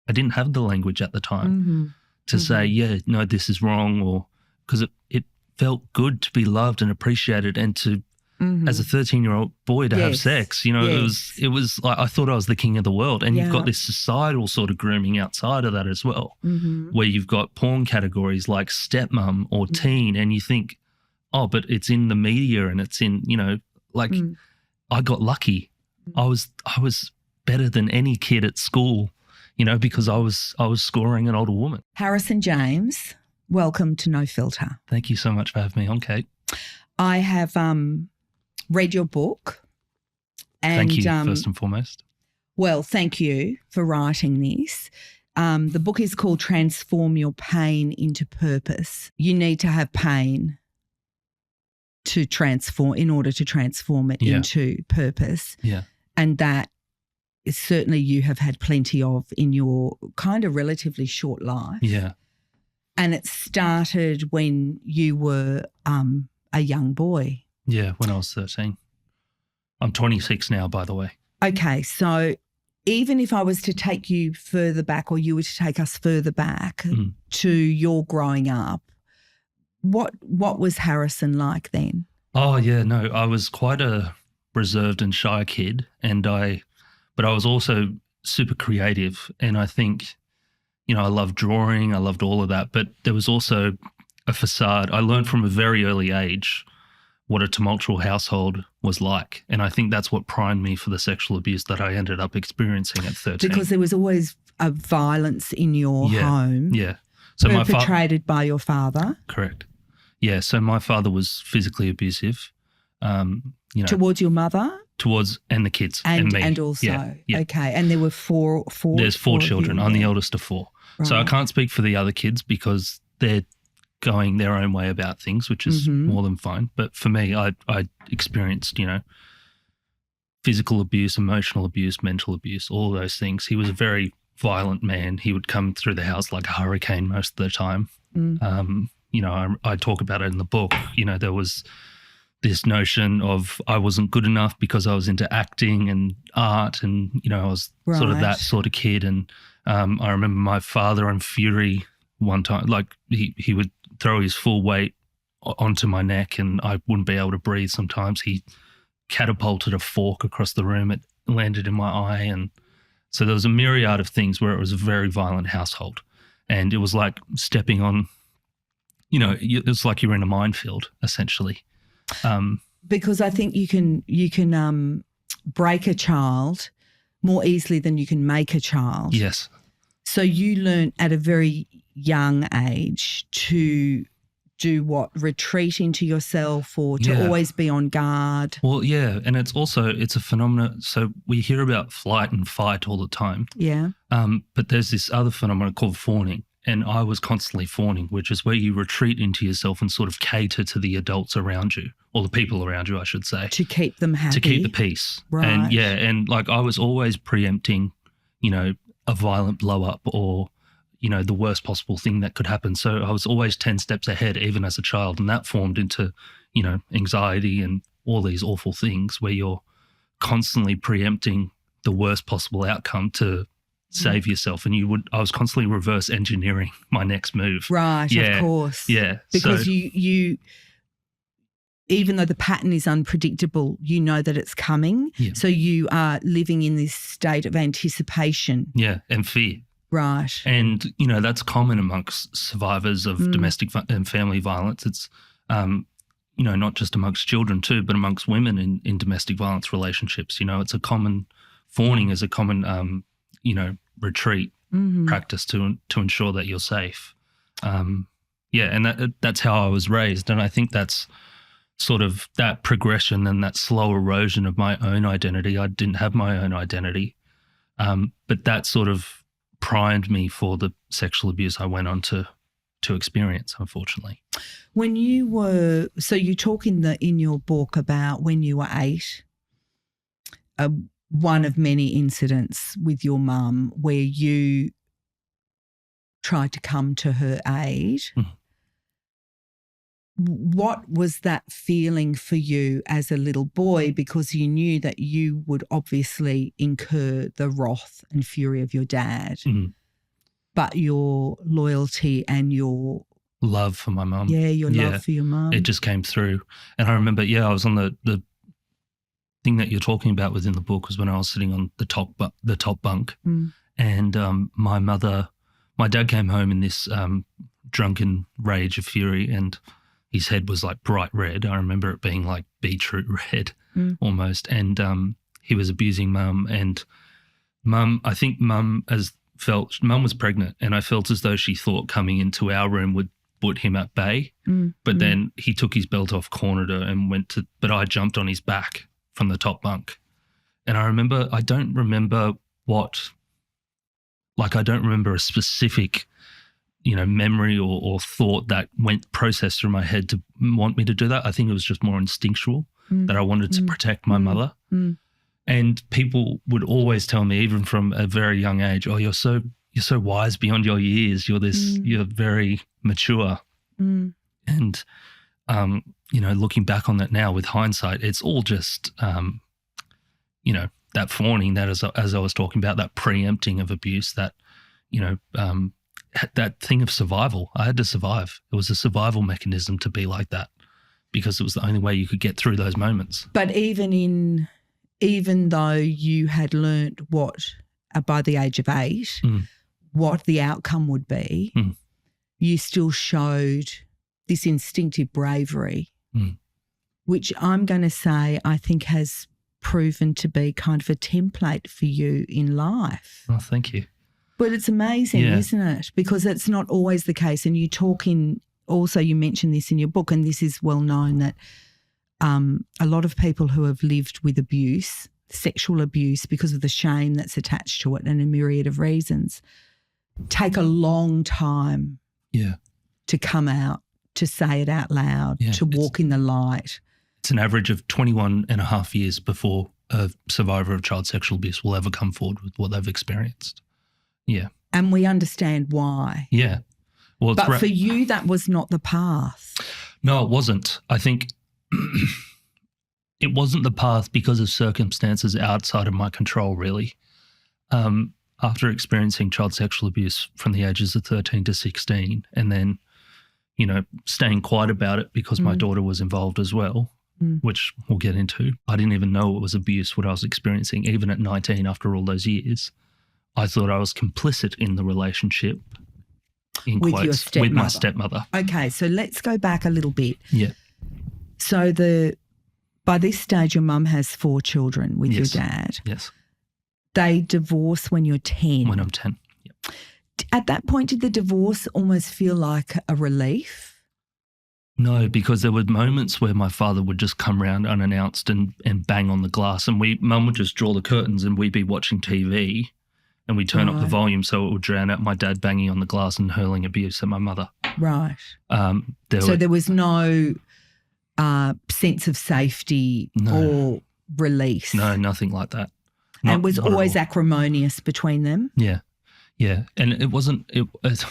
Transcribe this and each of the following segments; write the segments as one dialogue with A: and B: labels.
A: I didn't have the language at the time to say, yeah, no, this is wrong, or because it felt good to be loved and appreciated and to, as a 13-year-old boy, to have sex. You know, it was like I thought I was the king of the world. And you've got this societal sort of grooming outside of that as well, where you've got porn categories like stepmom or teen, and you think, oh, but it's in the media and it's in, you know, like I got lucky. I was better than any kid at school, you know, because I was scoring an older woman.
B: Harrison James, welcome to No Filter.
A: Thank you so much for having me on, Kate.
B: I have read your book. And,
A: thank you, first and foremost.
B: Well, thank you for writing this. The book is called Transform Your Pain into Purpose. You need to have pain to transform, in order to transform it into purpose.
A: Yeah.
B: And that is certainly you have had plenty of in your kind of relatively short life.
A: Yeah.
B: And it started when you were a young boy.
A: Yeah, when I was 13. I'm 26 now, by the way.
B: Okay, so even if I was to take you further back, or you were to take us further back to your growing up, what was Harrison like then?
A: Oh, yeah, no, I was quite a reserved and shy kid, but I was also super creative, and I think, you know, I loved drawing, I loved all of that, but there was also a facade. I learned from a very early age what a tumultuous household was like, and I think that's what primed me for the sexual abuse that I ended up experiencing at 13.
B: Because there was always a violence in your home.
A: Yeah. So
B: perpetrated by your father.
A: Correct. Yeah, so my father was physically abusive. You know,
B: towards your mother?
A: And the kids and me.
B: And also,
A: yeah.
B: Okay. And there were four.
A: There's four children. I'm the eldest of four. Right. So I can't speak for the other kids because they're going their own way about things, which is more than fine. But for me, I experienced, you know, physical abuse, emotional abuse, mental abuse, all of those things. He was a very violent man. He would come through the house like a hurricane most of the time. You know, I talk about it in the book. You know, there was this notion of I wasn't good enough because I was into acting and art, and, you know, I was sort of that sort of kid. And I remember my father on fury one time, like he would throw his full weight onto my neck and I wouldn't be able to breathe sometimes. He catapulted a fork across the room. It landed in my eye. And so there was a myriad of things where it was a very violent household. And it was like stepping on, you know, it's like you're in a minefield, essentially.
B: Because I think you can break a child more easily than you can make a child.
A: Yes.
B: So you learn at a very young age to do what? Retreat into yourself, or to always be on guard?
A: Well, yeah, and it's a phenomenon. So we hear about flight and fight all the time.
B: Yeah.
A: But there's this other phenomenon called fawning. And I was constantly fawning, which is where you retreat into yourself and sort of cater to the adults around you, or the people around you, I should say.
B: To keep them happy.
A: To keep the peace.
B: Right.
A: And and like I was always preempting, you know, a violent blow up or, you know, the worst possible thing that could happen. So I was always 10 steps ahead, even as a child. And that formed into, you know, anxiety and all these awful things where you're constantly preempting the worst possible outcome to save yourself. And I was constantly reverse engineering my next move.
B: Right, of course.
A: Yeah.
B: Because you even though the pattern is unpredictable, you know that it's coming.
A: Yeah.
B: So you are living in this state of anticipation.
A: Yeah, and fear.
B: Right.
A: And, you know, that's common amongst survivors of domestic and family violence. It's, you know, not just amongst children too, but amongst women in domestic violence relationships. You know, it's a common, fawning is a common, you know, retreat practice to ensure that you're safe. And that's how I was raised. And I think that's sort of that progression and that slow erosion of my own identity. I didn't have my own identity, but that sort of primed me for the sexual abuse I went on to experience, unfortunately.
B: When you were, so you talk in your book about when you were 8, one of many incidents with your mum where you tried to come to her aid. What was that feeling for you as a little boy? Because you knew that you would obviously incur the wrath and fury of your dad. but your loyalty and your
A: love for my mum.
B: Yeah, your love for your mum.
A: It just came through. And I remember, I was on the thing that you're talking about within the book was when I was sitting on the top bunk, and my dad came home in this drunken rage of fury, and his head was like bright red. I remember it being like beetroot red almost, and he was abusing mum, and I think mum was pregnant, and I felt as though she thought coming into our room would put him at bay, but then he took his belt off, cornered her, and but I jumped on his back from the top bunk. And I don't remember a specific, memory or thought that processed through my head to want me to do that. I think it was just more instinctual that I wanted to protect my mother. And people would always tell me, even from a very young age, "Oh, you're so wise beyond your years. You're very mature." And looking back on that now with hindsight, it's all just that fawning, that as I was talking about, that preempting of abuse, that that thing of survival. I had to survive. It was a survival mechanism to be like that because it was the only way you could get through those moments.
B: But even though you had learnt by the age of 8, what the outcome would be, you still showed this instinctive bravery, which I'm going to say I think has proven to be kind of a template for you in life.
A: Oh, thank you.
B: But it's amazing, isn't it? Because it's not always the case. And you you mentioned this in your book, and this is well known, that a lot of people who have lived with abuse, sexual abuse, because of the shame that's attached to it and a myriad of reasons, take a long time to come out, to say it out loud, to walk in the light.
A: It's an average of 21 and a half years before a survivor of child sexual abuse will ever come forward with what they've experienced. Yeah.
B: And we understand why.
A: Yeah. Well,
B: but for you, that was not the path.
A: No, it wasn't. I think it wasn't the path because of circumstances outside of my control, really. After experiencing child sexual abuse from the ages of 13 to 16 and then, staying quiet about it because my daughter was involved as well, which we'll get into. I didn't even know it was abuse, what I was experiencing, even at 19 after all those years. I thought I was complicit in the relationship, in
B: with
A: quotes,
B: your stepmother.
A: with my stepmother.
B: Okay, so let's go back a little bit.
A: Yeah.
B: So by this stage, your mum has 4 children with your dad.
A: Yes.
B: They divorce when you're 10.
A: When I'm 10, yeah.
B: At that point, did the divorce almost feel like a relief?
A: No, because there were moments where my father would just come round unannounced and bang on the glass, and mum would just draw the curtains and we'd be watching TV and we'd turn up the volume so it would drown out my dad banging on the glass and hurling abuse at my mother.
B: Right. There was no sense of safety or release?
A: No, nothing like that.
B: And it was always acrimonious between them?
A: Yeah. Yeah. And it wasn't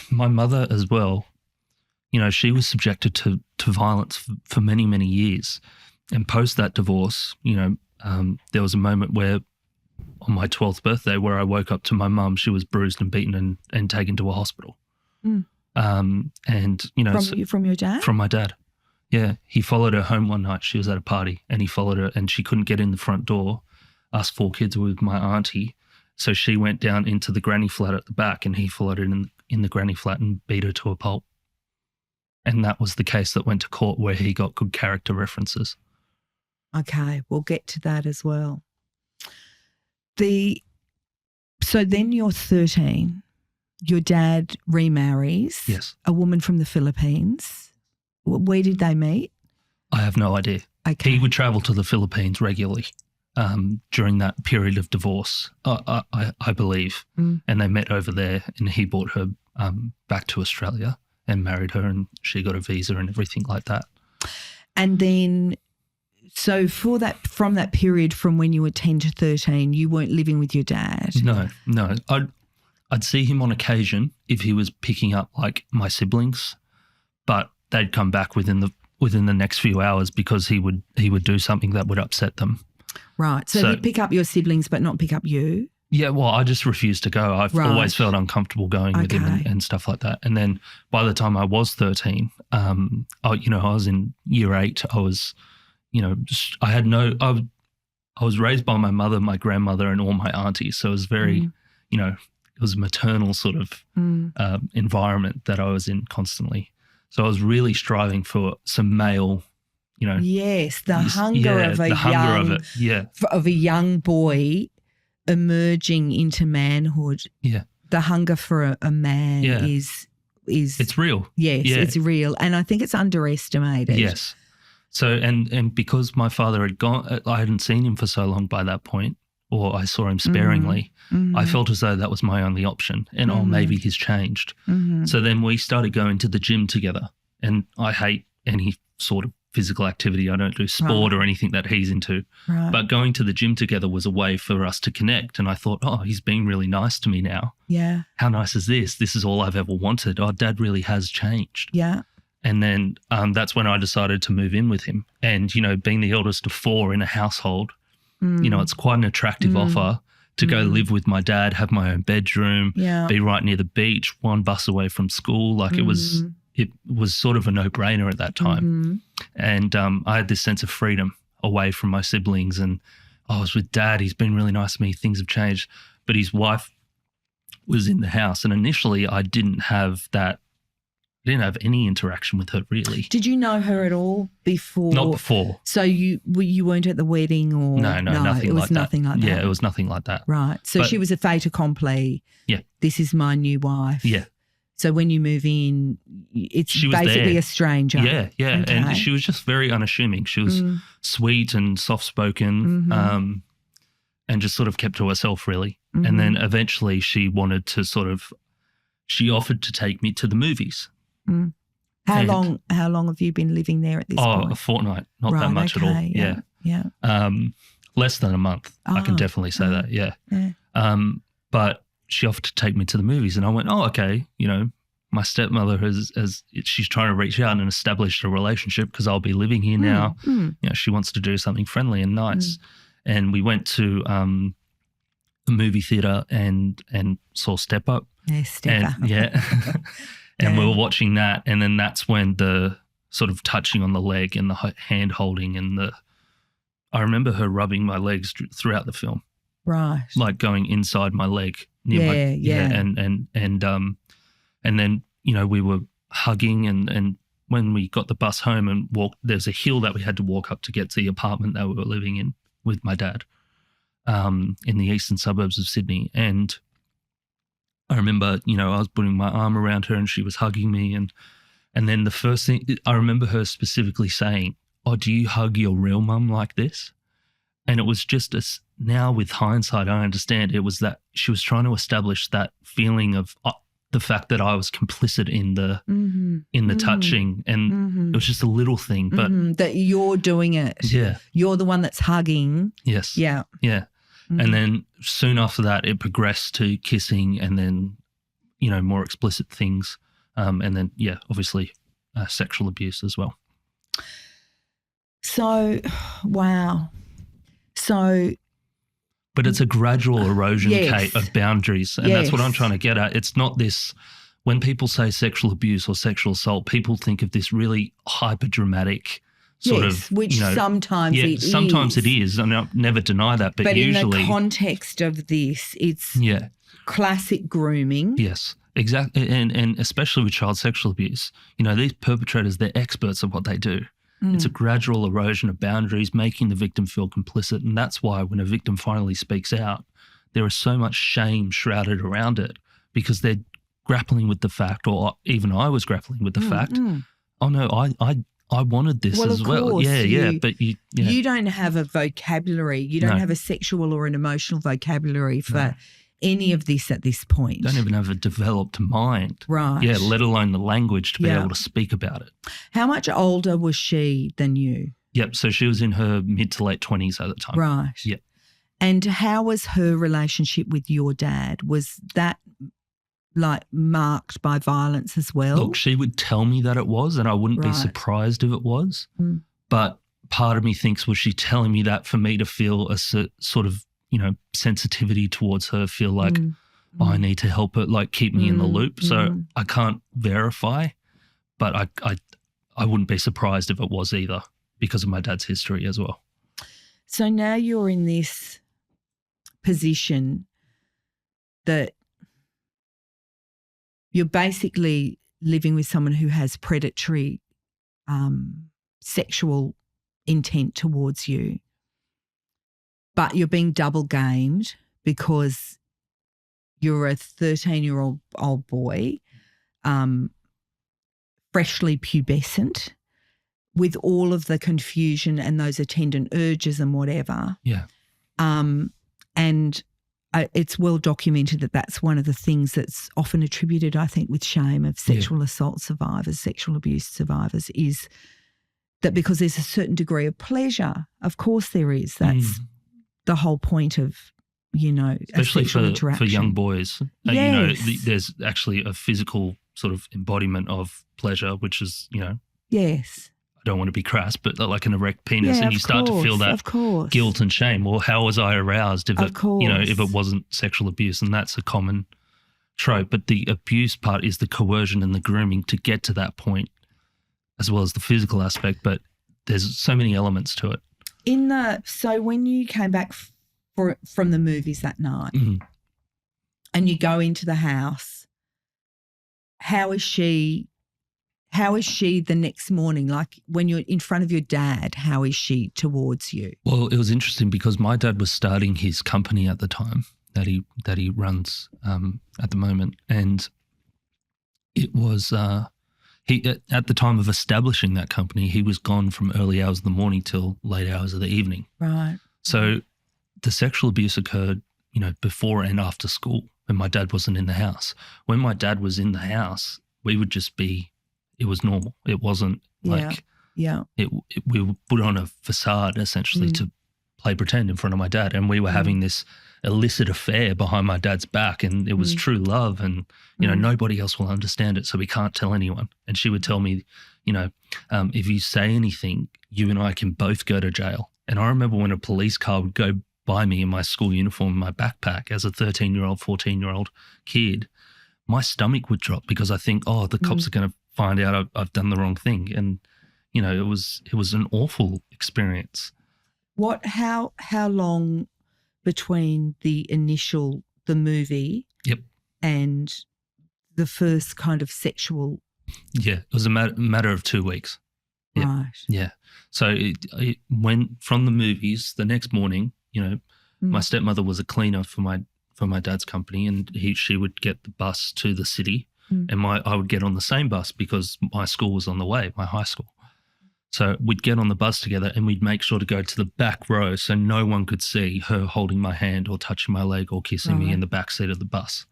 A: my mother as well. She was subjected to violence for many, many years. And post that divorce, there was a moment where on my 12th birthday where I woke up to my mum, she was bruised and beaten and taken to a hospital.
B: From your dad?
A: From my dad. Yeah. He followed her home one night. She was at a party and he followed her and she couldn't get in the front door. Us 4 kids were with my auntie. So she went down into the granny flat at the back and he followed her in the granny flat and beat her to a pulp. And that was the case that went to court where he got good character references.
B: Okay, we'll get to that as well. So then you're 13, your dad remarries.
A: Yes.
B: A woman from the Philippines. Where did they meet?
A: I have no idea.
B: Okay.
A: He would travel to the Philippines regularly during that period of divorce, I believe. And they met over there and he brought her back to Australia and married her and she got a visa and everything like that.
B: And then, so from that period from when you were 10 to 13, you weren't living with your dad?
A: No. I'd see him on occasion if he was picking up like my siblings, but they'd come back within the next few hours because he would do something that would upset them.
B: Right. So he'd pick up your siblings but not pick up you?
A: Yeah, well, I just refused to go. I've always felt uncomfortable going with him and stuff like that. And then by the time I was 13, I was in year 8. I was, I was raised by my mother, my grandmother, and all my aunties. So it was very, it was a maternal sort of environment that I was in constantly. So I was really striving for some male,
B: Yes, the hunger of a young boy emerging into manhood.
A: Yeah.
B: The hunger for a man is
A: it's real.
B: Yes, it's real. And I think it's underestimated.
A: Yes. So and because my father had gone, I hadn't seen him for so long by that point, or I saw him sparingly, I felt as though that was my only option. And maybe he's changed. So then we started going to the gym together. And I hate any sort of physical activity. I don't do sport or anything that he's into.
B: Right.
A: But going to the gym together was a way for us to connect. And I thought, he's being really nice to me now.
B: Yeah.
A: How nice is this? This is all I've ever wanted. Dad really has changed.
B: Yeah.
A: And then that's when I decided to move in with him. And, being the eldest of 4 in a household, it's quite an attractive offer to go live with my dad, have my own bedroom, be right near the beach, 1 bus away from school. Like it was sort of a no-brainer at that time. And I had this sense of freedom away from my siblings. And I was with Dad. He's been really nice to me. Things have changed. But his wife was in the house. And initially I didn't have any interaction with her really.
B: Did you know her at all before?
A: Not before.
B: So you weren't at the wedding or?
A: No, nothing like that.
B: It was nothing like that.
A: Yeah, it was nothing like that.
B: Right. So she was a fait accompli.
A: Yeah.
B: This is my new wife.
A: Yeah.
B: So when you move in, it's basically a stranger.
A: Yeah, yeah.
B: Okay.
A: And she was just very unassuming. She was sweet and soft-spoken and just sort of kept to herself really. And then eventually she wanted to she offered to take me to the movies.
B: How long have you been living there at this point?
A: A fortnight, not that much at all.
B: Yeah.
A: Less than a month. I can definitely say that. Yeah. But she offered to take me to the movies, and I went, okay. My stepmother she's trying to reach out and establish a relationship because I'll be living here now. She wants to do something friendly and nice. And we went to a movie theater and saw Step Up.
B: Yeah, Step Up.
A: Yeah. And we were watching that, and then that's when the sort of touching on the leg and the hand holding and I remember her rubbing my legs throughout the film.
B: Right.
A: Like going inside my leg. And then, we were hugging and when we got the bus home and walked, there's a hill that we had to walk up to get to the apartment that we were living in with my dad in the eastern suburbs of Sydney. And I remember, I was putting my arm around her and she was hugging me. And then the first thing, I remember her specifically saying, do you hug your real mum like this? And it was just now with hindsight, I understand it was that she was trying to establish that feeling of the fact that I was complicit in the touching. And it was just a little thing. But
B: that you're doing it.
A: Yeah.
B: You're the one that's hugging.
A: Yes.
B: Yeah.
A: Yeah. And then soon after that, it progressed to kissing and then, more explicit things. And then, obviously sexual abuse as well.
B: So, wow. So.
A: But it's a gradual erosion, Kate, of boundaries. And that's what I'm trying to get at. It's not this, when people say sexual abuse or sexual assault, people think of this really hyper dramatic sort of,
B: which sometimes it is.
A: Sometimes it is, and I never deny that. But usually,
B: in the context of this, it's classic grooming.
A: Yes, exactly, and especially with child sexual abuse, these perpetrators, they're experts at what they do. It's a gradual erosion of boundaries, making the victim feel complicit, and that's why when a victim finally speaks out, there is so much shame shrouded around it because they're grappling with the fact, or even I was grappling with the fact. Oh no, I wanted this as well.
B: Course,
A: but
B: you don't have a vocabulary. You don't have a sexual or an emotional vocabulary for any of this at this point.
A: Don't even have a developed mind.
B: Right.
A: Yeah, let alone the language to be able to speak about it.
B: How much older was she than you?
A: Yep. So she was in her mid to late 20s at the time.
B: Right.
A: Yep.
B: And how was her relationship with your dad? Was that marked by violence as well?
A: Look, she would tell me that it was, and I wouldn't be surprised if it was. But part of me thinks, was she telling me that for me to feel a sort of sensitivity towards her, feel like I need to help her, like keep me in the loop. So I can't verify, but I wouldn't be surprised if it was either because of my dad's history as well.
B: So now you're in this position that you're basically living with someone who has predatory sexual intent towards you, but you're being double gamed because you're a 13-year-old boy, freshly pubescent, with all of the confusion and those attendant urges and whatever.
A: Yeah.
B: And it's well documented that that's one of the things that's often attributed, I think, with shame of sexual assault survivors, sexual abuse survivors, is that because there's a certain degree of pleasure. Of course there is. That's the whole point of,
A: especially for young boys.
B: Yes.
A: There's actually a physical sort of embodiment of pleasure, which is,
B: yes.
A: I don't want to be crass, but like an erect penis, and you start to feel that guilt and shame. Well, how was I aroused if if it wasn't sexual abuse? And that's a common trope. But the abuse part is the coercion and the grooming to get to that point, as well as the physical aspect. But there's so many elements to it.
B: So when you came back from the movies that night, and you go into the house, how is she the next morning? Like when you're in front of your dad, how is she towards you?
A: Well, it was interesting because my dad was starting his company at the time that he runs at the moment, and it was he at the time of establishing that company, he was gone from early hours of the morning till late hours of the evening.
B: Right.
A: So the sexual abuse occurred, before and after school when my dad wasn't in the house. When my dad was in the house, we would just be. It was normal. It wasn't like we were put on a facade essentially to play pretend in front of my dad, and we were having this illicit affair behind my dad's back, and it was true love, and nobody else will understand it, so we can't tell anyone. And she would tell me, if you say anything, you and I can both go to jail. And I remember when a police car would go by me in my school uniform, in my backpack, as a 13-year-old, 14-year-old kid, my stomach would drop because I think, the cops are going to find out I've done the wrong thing. And, it was an awful experience.
B: How long between the movie and the first kind of sexual?
A: Yeah, it was a matter of 2 weeks. Yep.
B: Right.
A: Yeah. So it went from the movies the next morning, my stepmother was a cleaner for my dad's company, and she would get the bus to the city. And I would get on the same bus because my school was on the way, my high school. So we'd get on the bus together and we'd make sure to go to the back row so no one could see her holding my hand or touching my leg or kissing me in the back seat of the bus.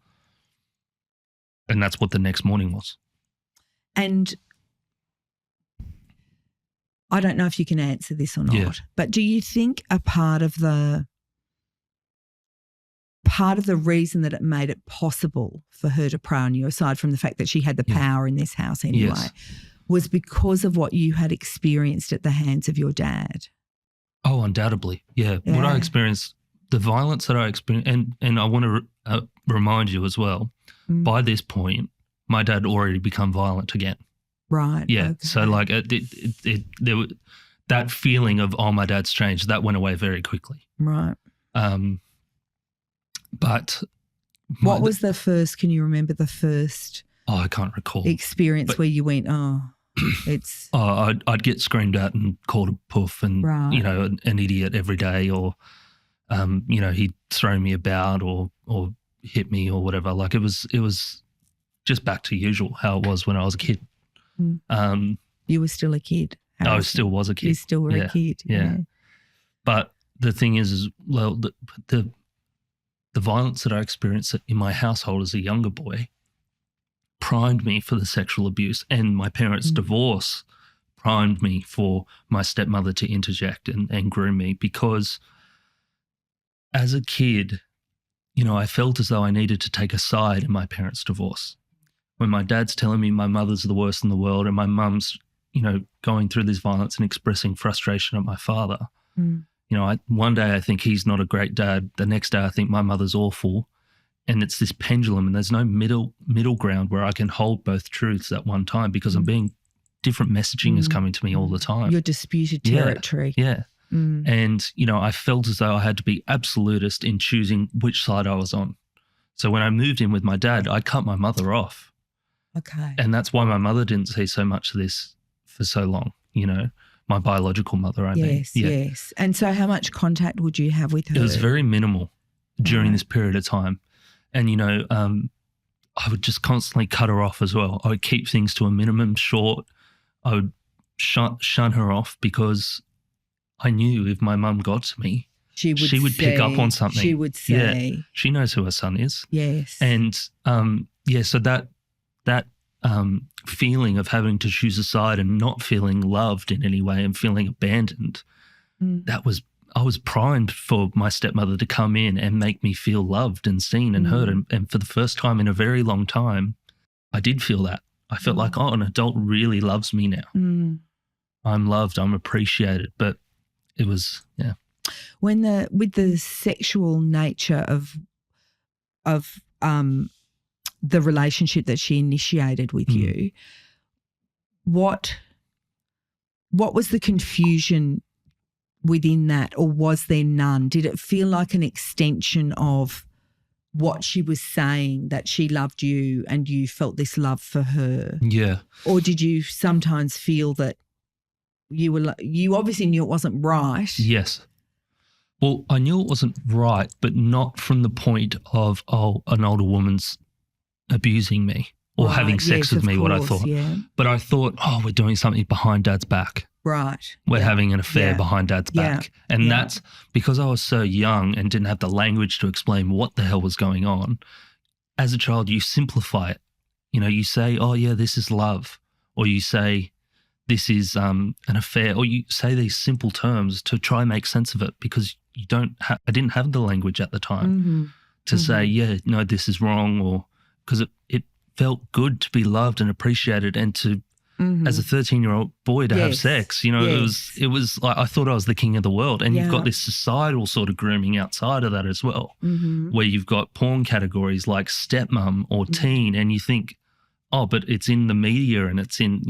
A: And that's what the next morning was.
B: And I don't know if you can answer this or not, but do you think a part of the reason that it made it possible for her to prey on you, aside from the fact that she had the power in this house anyway, was because of what you had experienced at the hands of your dad?
A: Oh, undoubtedly. Yeah. What I experienced, the violence that I experienced, and I want to remind you as well, by this point, my dad had already become violent again.
B: Right.
A: Yeah.
B: Okay.
A: So like there was that feeling of, my dad's changed, that went away very quickly.
B: Right.
A: But
B: what was the first, can you remember the first
A: I can't recall
B: experience where you went, it's
A: I'd get screamed at and called a poof and an idiot every day, or he'd throw me about or hit me or whatever. Like it was just back to usual how it was when I was a kid.
B: You were still a kid.
A: I still was a kid.
B: You still were a kid.
A: Yeah. But the thing is well, the violence that I experienced in my household as a younger boy primed me for the sexual abuse, and my parents' divorce primed me for my stepmother to interject and groom me, because as a kid, I felt as though I needed to take a side in my parents' divorce. When my dad's telling me my mother's the worst in the world and my mum's, going through this violence and expressing frustration at my father, One day I think he's not a great dad. The next day I think my mother's awful. And it's this pendulum, and there's no middle ground where I can hold both truths at one time because different messaging is coming to me all the time.
B: Your disputed territory.
A: Yeah. And, I felt as though I had to be absolutist in choosing which side I was on. So when I moved in with my dad, I cut my mother off.
B: Okay.
A: And that's why my mother didn't see so much of this for so long, my biological mother, I mean.
B: Yes. And so how much contact would you have with her?
A: It was very minimal during this period of time. And, I would just constantly cut her off as well. I would keep things to a minimum, short. I would shun her off because I knew if my mum got to me, she would pick up on something.
B: She would say.
A: Yeah, she knows who her son is.
B: Yes.
A: And, so that feeling of having to choose a side and not feeling loved in any way and feeling abandoned, I was primed for my stepmother to come in and make me feel loved and seen and heard. And for the first time in a very long time, I did feel that. I felt like, an adult really loves me now. I'm loved, I'm appreciated. But it was,
B: With the sexual nature of the relationship that she initiated with you, what was the confusion within that, or was there none? Did it feel like an extension of what she was saying, that she loved you and you felt this love for her?
A: Yeah.
B: Or did you sometimes feel that you obviously knew it wasn't right?
A: Yes. Well, I knew it wasn't right, but not from the point of, an older woman's abusing me or having sex with me, what I thought.
B: Yeah.
A: But I thought, we're doing something behind Dad's back.
B: Right.
A: We're having an affair behind Dad's back. And that's because I was so young and didn't have the language to explain what the hell was going on. As a child, you simplify it. You say, this is love. Or you say, this is an affair. Or you say these simple terms to try and make sense of it because I didn't have the language at the time to say, no, this is wrong, or because it felt good to be loved and appreciated and to, as a 13-year-old boy, to have sex. It was like I thought I was the king of the world. And you've got this societal sort of grooming outside of that as well, where you've got porn categories like stepmom or teen, and you think, but it's in the media and it's in,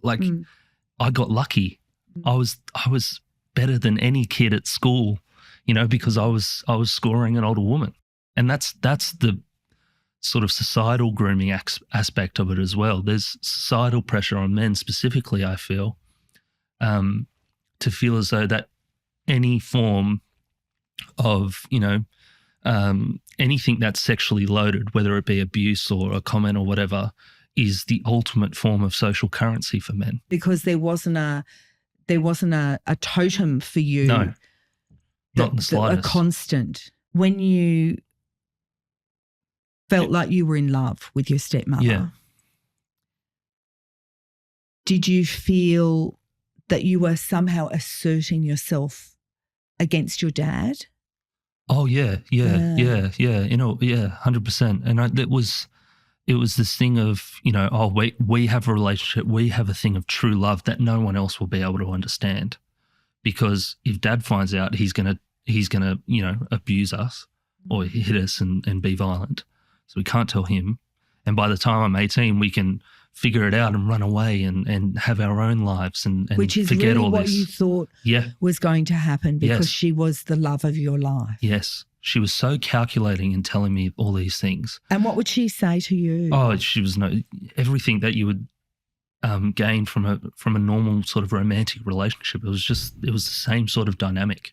A: I got lucky. I was better than any kid at school, because I was scoring an older woman. And that's the sort of societal grooming aspect of it as well. There's societal pressure on men specifically, I feel, to feel as though that any form of, anything that's sexually loaded, whether it be abuse or a comment or whatever, is the ultimate form of social currency for men.
B: Because there wasn't a totem for you.
A: No, not in the slightest.
B: A constant. When you felt like you were in love with your stepmother, did you feel that you were somehow asserting yourself against your dad?
A: Oh, yeah. 100%. And it was this thing of, we have a relationship, we have a thing of true love that no one else will be able to understand. Because if Dad finds out, he's gonna abuse us or hit us and be violent. So we can't tell him. And by the time I'm 18, we can figure it out and run away and have our own lives and
B: which is
A: forget
B: really
A: all
B: what
A: this.
B: You thought was going to happen because she was the love of your life.
A: Yes. She was so calculating in telling me all these things.
B: And what would she say to you?
A: Oh, she was everything that you would gain from a normal sort of romantic relationship. It was the same sort of dynamic.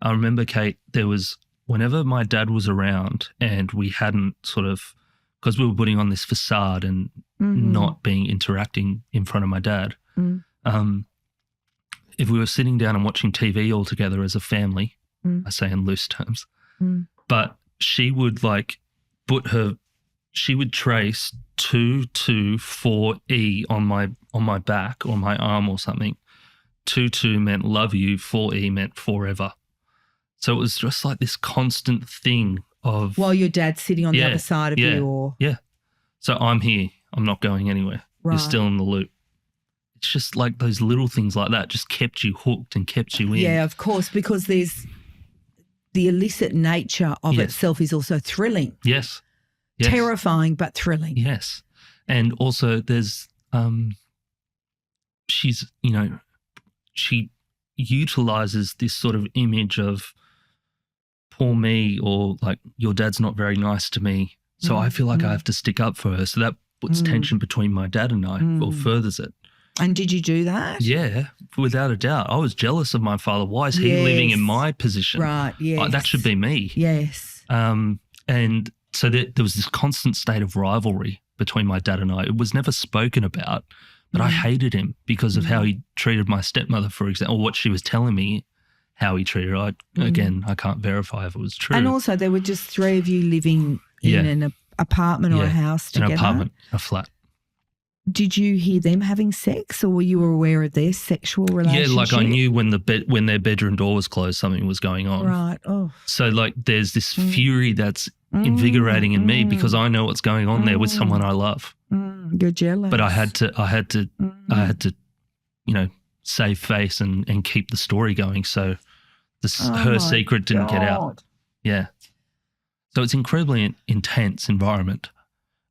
A: I remember, Kate, there was, whenever my dad was around and we hadn't sort of, because we were putting on this facade and not interacting in front of my dad, if we were sitting down and watching TV all together as a family, I say in loose terms, but she would she would trace 2 to 4E on my back or my arm or something. 2 meant love you, 4E meant forever. So it was just like this constant thing of... While
B: your dad's sitting on the other side of you or...
A: Yeah. So I'm here. I'm not going anywhere. Right. You're still in the loop. it's just like those little things like that just kept you hooked and kept you in.
B: Yeah, of course, because there's the illicit nature of itself is also thrilling.
A: Yes.
B: Terrifying but thrilling.
A: Yes. And also there's she's, she utilizes this sort of image of poor me, or like your dad's not very nice to me. So I feel like I have to stick up for her. So that puts tension between my dad and I, or furthers it.
B: And did you do that?
A: Yeah, without a doubt. I was jealous of my father. Why is he living in my position?
B: Right, yes.
A: That should be me.
B: Yes.
A: And so there was this constant state of rivalry between my dad and I. It was never spoken about, but I hated him because of how he treated my stepmother, for example, or what she was telling me how he treated her. Again, I can't verify if it was true.
B: And also there were just three of you living in an apartment or a house together.
A: An apartment, a flat.
B: Did you hear them having sex, or were you aware of their sexual relationship?
A: Yeah, like I knew when their bedroom door was closed, something was going on.
B: Right. Oh.
A: So like there's this fury that's invigorating in me because I know what's going on there with someone I love.
B: You're jealous.
A: But I had to, save face and keep the story going. So her secret didn't get out. Yeah. So it's incredibly intense environment.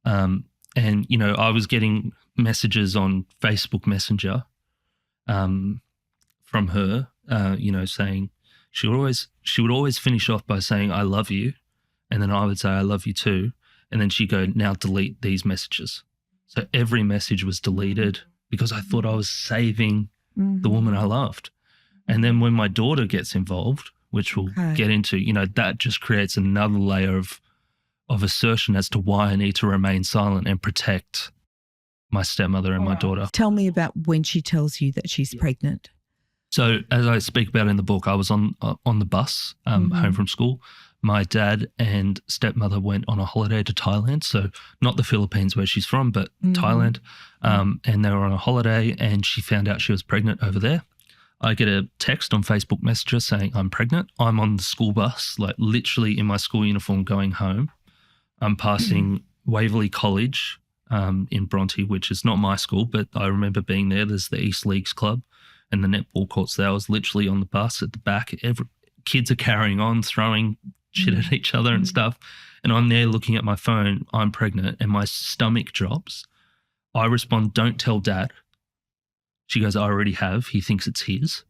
A: And, I was getting messages on Facebook Messenger from her, saying she would always finish off by saying, I love you. And then I would say, I love you too. And then she'd go, now delete these messages. So every message was deleted because I thought I was saving the woman I loved. And then when my daughter gets involved, which we'll get into, that just creates another layer of assertion as to why I need to remain silent and protect my stepmother and my daughter.
B: Tell me about when she tells you that she's pregnant.
A: So as I speak about in the book, I was on the bus home from school. My dad and stepmother went on a holiday to Thailand, so not the Philippines where she's from, but Thailand. And they were on a holiday and she found out she was pregnant over there. I get a text on Facebook Messenger saying I'm pregnant. I'm on the school bus, like literally in my school uniform going home. I'm passing Waverley College in Bronte, which is not my school, but I remember being there. There's the East Leagues Club and the netball courts there. I was literally on the bus at the back. Kids are carrying on, throwing shit at each other and stuff. And I'm there looking at my phone. I'm pregnant and my stomach drops. I respond, don't tell Dad. She goes, I already have. He thinks it's his.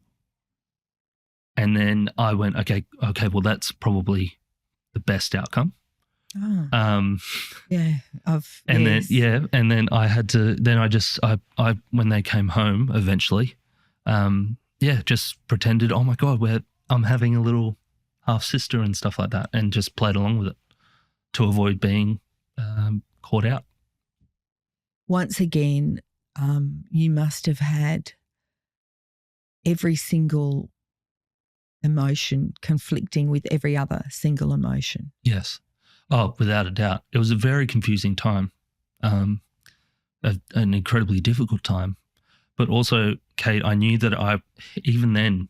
A: And then I went, okay, well, that's probably the best outcome.
B: Oh.
A: And
B: yes.
A: then I had to, I when they came home eventually, just pretended, oh my God, I'm having a little half sister and stuff like that, and just played along with it to avoid being caught out.
B: Once again, you must have had every single emotion conflicting with every other single emotion.
A: Yes. Oh, without a doubt. It was a very confusing time, an incredibly difficult time. But also, Kate, I knew that even then,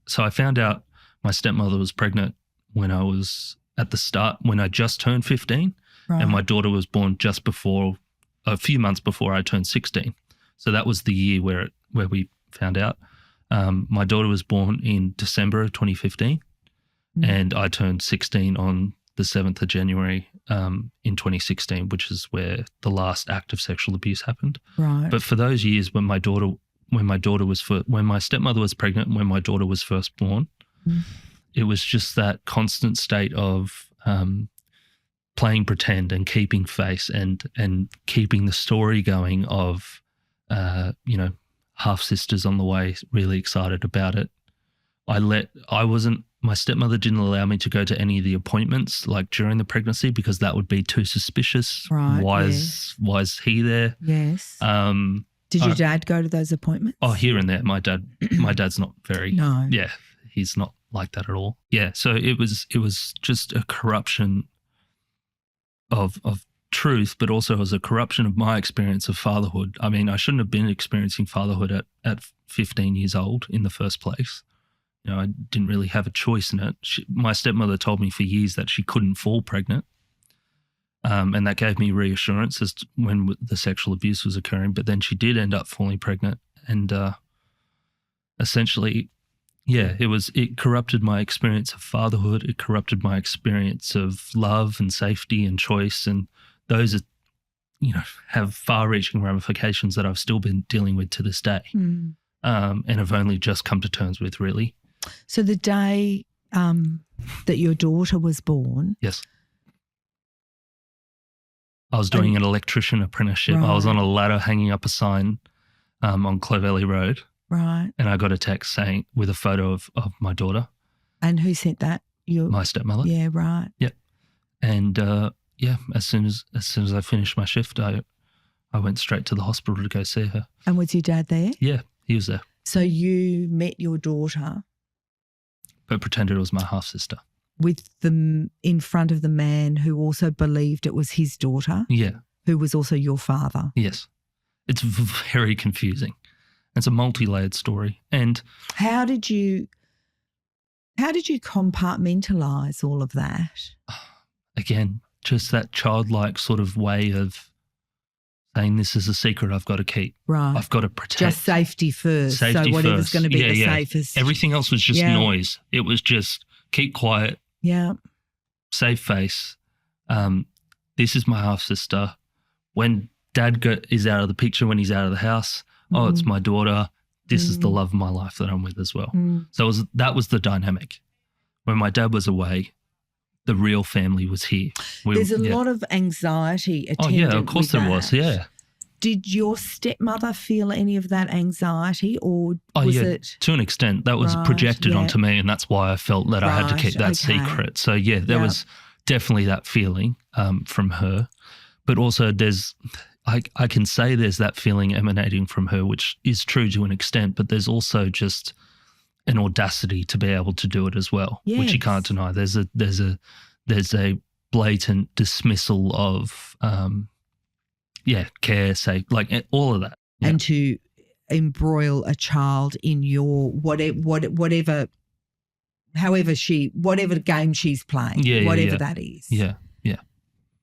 A: so I found out my stepmother was pregnant when I was at the start, when I just turned 15, and my daughter was born just before, a few months before I turned 16. So that was the year where we found out. My daughter was born in December of 2015, and I turned 16 on the 7th of January in 2016, which is where the last act of sexual abuse happened.
B: Right.
A: But for those years when my stepmother was pregnant, when my daughter was first born, it was just that constant state of playing pretend and keeping face and keeping the story going of, half sisters on the way, really excited about it. My stepmother didn't allow me to go to any of the appointments like during the pregnancy because that would be too suspicious.
B: Right.
A: Why is he there?
B: Yes. Did your dad go to those appointments?
A: Oh, here and there. My dad's not very.
B: No.
A: Yeah, he's not like that at all. Yeah. So it was just a corruption of truth, but also as a corruption of my experience of fatherhood. I mean, I shouldn't have been experiencing fatherhood at 15 years old in the first place. I didn't really have a choice in it. My stepmother told me for years that she couldn't fall pregnant. And that gave me reassurance as to when the sexual abuse was occurring. But then she did end up falling pregnant, and essentially, it corrupted my experience of fatherhood. It corrupted my experience of love and safety and choice, and those are, have far-reaching ramifications that I've still been dealing with to this day, and have only just come to terms with, really.
B: So the day that your daughter was born,
A: yes, I was doing an electrician apprenticeship. Right. I was on a ladder hanging up a sign on Clovelly Road.
B: Right.
A: And I got a text saying, with a photo of my daughter.
B: And who sent that?
A: My stepmother.
B: Yeah, right.
A: Yep. And as soon as I finished my shift, I went straight to the hospital to go see her.
B: And was your dad there?
A: Yeah, he was there.
B: So you met your daughter,
A: but pretended it was my half sister.
B: In front of the man who also believed it was his daughter?
A: Yeah.
B: Who was also your father?
A: Yes. It's very confusing. It's a multi-layered story. And
B: how did you compartmentalize all of that?
A: Again, just that childlike sort of way of saying, this is a secret I've got to keep.
B: Right.
A: I've got to protect.
B: Just safety first. So whatever's going to be the safest.
A: Everything else was just noise. It was just keep quiet.
B: Yeah.
A: Save face. This is my half sister. When dad is out of the picture, when he's out of the house, it's my daughter. This is the love of my life that I'm with as well. So that was the dynamic. When my dad was away, the real family was here.
B: There's a lot of anxiety attendant.
A: Oh yeah, of course there was. Yeah.
B: Did your stepmother feel any of that anxiety, or was it?
A: To an extent, that was projected onto me, and that's why I felt that I had to keep that secret. So there was definitely that feeling from her, but also I can say there's that feeling emanating from her, which is true to an extent, but there's also just an audacity to be able to do it as well, which you can't deny. There's a blatant dismissal of care, say, like all of that. Yeah.
B: And to embroil a child in your whatever game she's playing, whatever that is.
A: Yeah, yeah.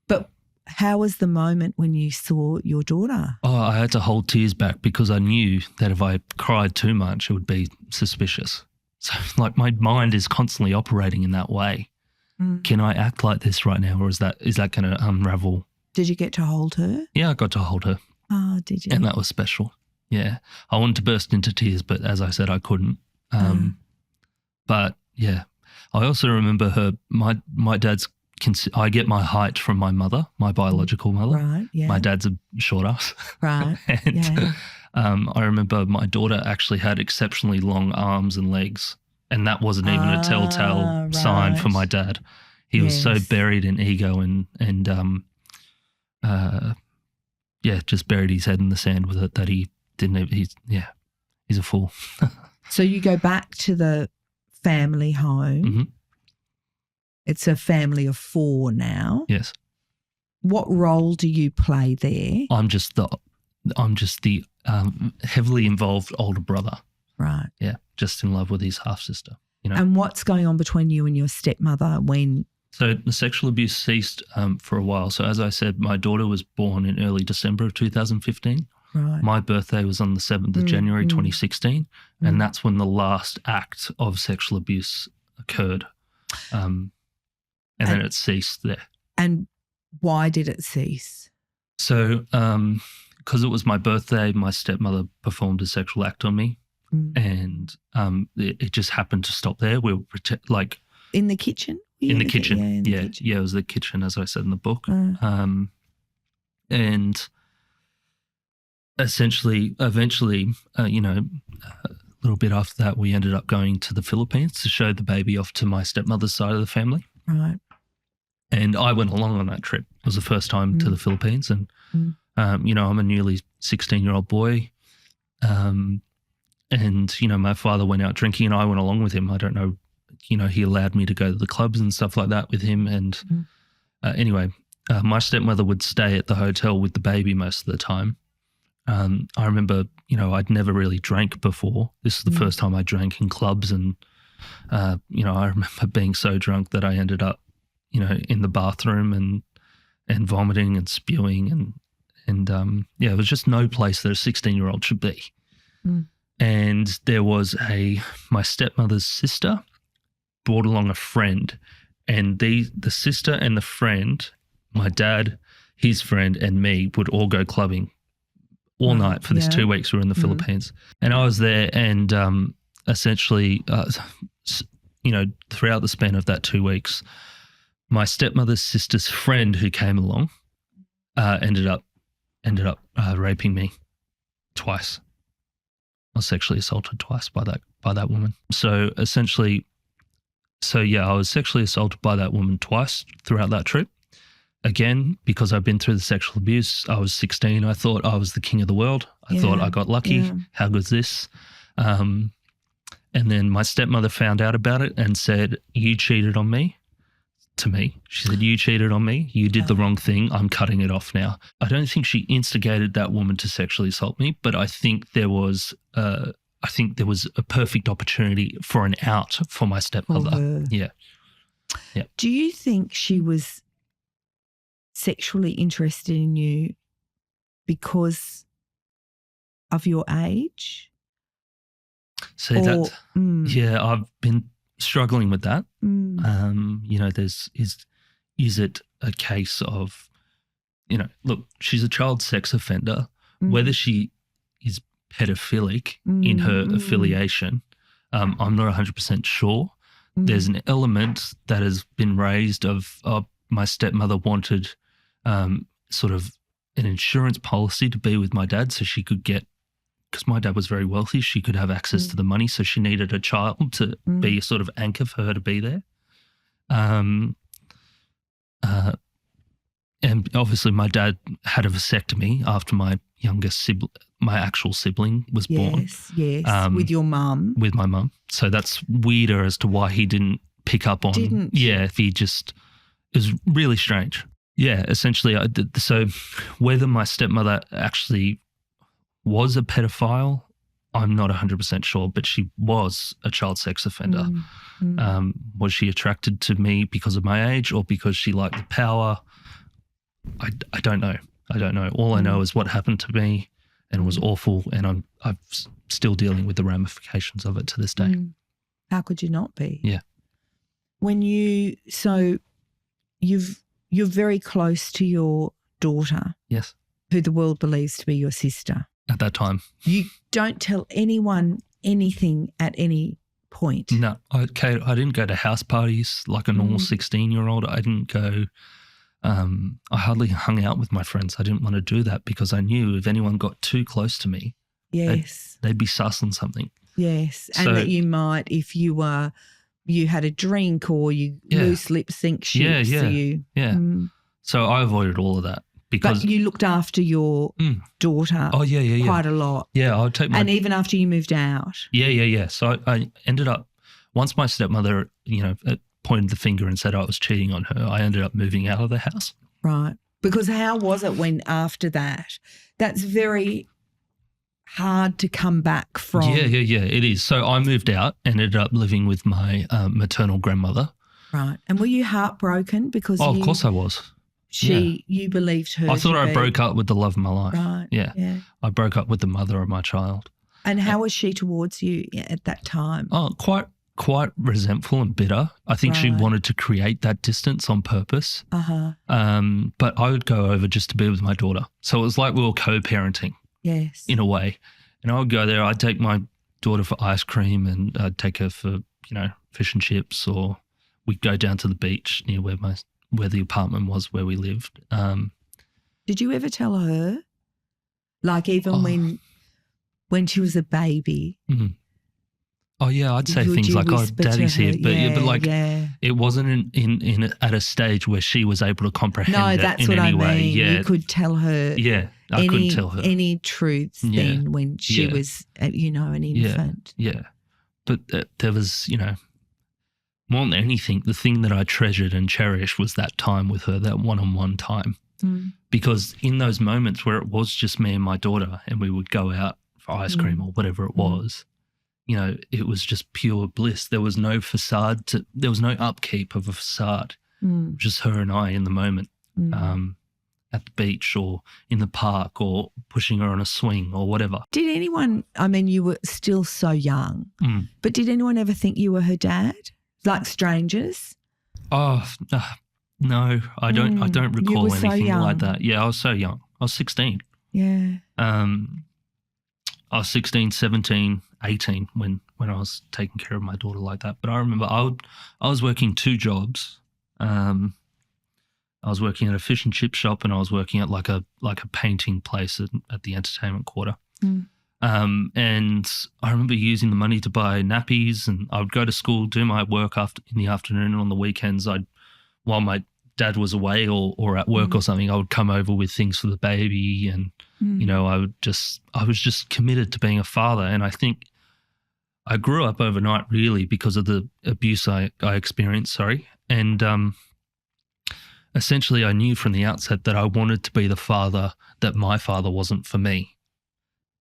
B: But how was the moment when you saw your daughter?
A: Oh, I had to hold tears back because I knew that if I cried too much, it would be suspicious. So, like, my mind is constantly operating in that way. Can I act like this right now, or is that going to unravel? Did
B: you get to hold her?
A: Yeah, I got to hold her.
B: Oh, did you?
A: And that was special. Yeah. I wanted to burst into tears, but as I said, I couldn't. But, yeah. I also remember my dad's I get my height from my mother, my biological mother.
B: Right, yeah.
A: My dad's a short ass.
B: Right,
A: and I remember my daughter actually had exceptionally long arms and legs, and that wasn't even a telltale sign for my dad. He was so buried in ego and just buried his head in the sand with it that he didn't even, he's a fool.
B: So you go back to the family home.
A: Mm-hmm.
B: It's a family of 4 now.
A: Yes.
B: What role do you play there?
A: I'm just the heavily involved older brother.
B: Right.
A: Yeah. Just in love with his half sister.
B: And what's going on between you and your stepmother when?
A: So the sexual abuse ceased for a while. So as I said, my daughter was born in early December of 2015.
B: Right.
A: My birthday was on the 7th of January 2016, and that's when the last act of sexual abuse occurred. And then it ceased there.
B: And why did it cease?
A: So because it was my birthday, my stepmother performed a sexual act on me, and it just happened to stop there. We were
B: in the kitchen?
A: In the kitchen. Yeah, it was the kitchen, as I said in the book. And eventually, a little bit after that, we ended up going to the Philippines to show the baby off to my stepmother's side of the family.
B: Right.
A: And I went along on that trip. It was the first time to the Philippines. And, I'm a nearly 16-year-old boy. And, my father went out drinking and I went along with him. I don't know, he allowed me to go to the clubs and stuff like that with him. And anyway, my stepmother would stay at the hotel with the baby most of the time. I remember, I'd never really drank before. This is the first time I drank in clubs. And, I remember being so drunk that I ended up, in the bathroom and vomiting and spewing and it was just no place that a 16-year-old should be.
B: Mm.
A: And there was my stepmother's sister brought along a friend, and the sister and the friend, my dad, his friend, and me would all go clubbing all night for this 2 weeks we were in the Philippines. And I was there, and essentially, throughout the span of that 2 weeks, my stepmother's sister's friend who came along ended up raping me twice. I was sexually assaulted twice by that woman. So essentially, I was sexually assaulted by that woman twice throughout that trip. Again, because I've been through the sexual abuse, I was 16. I thought I was the king of the world. I thought I got lucky. Yeah. How good's this? And then my stepmother found out about it and said, "You cheated on me." To me, she said, "You cheated on me. You did the wrong thing. I'm cutting it off now." I don't think she instigated that woman to sexually assault me, but I think there was a perfect opportunity for an out for my stepmother. Yeah.
B: Do you think she was sexually interested in you because of your age?
A: I've been struggling with that. Is it a case of, look, she's a child sex offender, whether she is pedophilic in her affiliation, I'm not 100% sure. There's an element that has been raised of my stepmother wanted sort of an insurance policy to be with my dad so she could get, because my dad was very wealthy, she could have access to the money, so she needed a child to be a sort of anchor for her to be there. And obviously my dad had a vasectomy after my actual sibling was born.
B: Yes, with your mum.
A: With my mum. So that's weirder as to why he didn't pick up on. If he just, it was really strange. Yeah, essentially, so whether my stepmother actually was a pedophile, I'm not 100% sure, but she was a child sex offender. Was she attracted to me because of my age or because she liked the power? I don't know. All I know is what happened to me, and it was awful, and I'm still dealing with the ramifications of it to this day.
B: How could you not be?
A: Yeah.
B: You're very close to your daughter.
A: Yes.
B: Who the world believes to be your sister.
A: At that time.
B: You don't tell anyone anything at any point.
A: No. I didn't go to house parties like a normal 16-year-old. I didn't go I hardly hung out with my friends. I didn't want to do that because I knew if anyone got too close to me, they'd be sus on something.
B: Yes. And that you might, if you had a drink or you loose lip sync shit. So
A: I avoided all of that. Because
B: but you looked after your daughter quite a lot.
A: Yeah, I would take
B: and even after you moved out.
A: Yeah. So I ended up, once my stepmother, pointed the finger and said I was cheating on her, I ended up moving out of the house.
B: Right. Because how was it when after that? That's very hard to come back from.
A: Yeah, it is. So I moved out and ended up living with my maternal grandmother.
B: Right. And were you heartbroken because
A: of course I was.
B: You believed her.
A: I thought I broke up with the love of my life.
B: Right.
A: Yeah. I broke up with the mother of my child.
B: And how was she towards you at that time?
A: Oh, quite resentful and bitter. I think she wanted to create that distance on purpose. But I would go over just to be with my daughter. So it was like we were co-parenting.
B: Yes.
A: In a way. And I would go there, I'd take my daughter for ice cream and I'd take her for, fish and chips, or we'd go down to the beach near where the apartment was where we lived.
B: Did you ever tell her? Like even when she was a baby?
A: Mm-hmm. Oh yeah, I'd say things like, "Oh, Daddy's here," but it wasn't in at a stage where she was able to comprehend.
B: No, that's what I mean. Yeah. You could tell her.
A: Yeah, I couldn't tell her
B: any truths then when she was, an infant.
A: Yeah, but there was, more than anything, the thing that I treasured and cherished was that time with her, that one-on-one time, because in those moments where it was just me and my daughter, and we would go out for ice cream or whatever it was. It was just pure bliss. There was no facade. There was no upkeep of a facade. Just her and I in the moment. at the beach or in the park or pushing her on a swing or whatever.
B: Did anyone, I mean, you were still so young, but did anyone ever think you were her dad? Like strangers?
A: Oh, no, I don't recall anything like that. Yeah, I was so young. I was 16.
B: Yeah.
A: I was 16, 17, 18 when I was taking care of my daughter like that. But I remember I was working 2 jobs. I was working at a fish and chip shop and I was working at like a painting place at the entertainment quarter. And I remember using the money to buy nappies, and I would go to school, do my work in the afternoon, and on the weekends while my dad was away or at work or something, I would come over with things for the baby, and you know, I was just committed to being a father. And I think I grew up overnight really because of the abuse I experienced, and essentially I knew from the outset that I wanted to be the father that my father wasn't for me.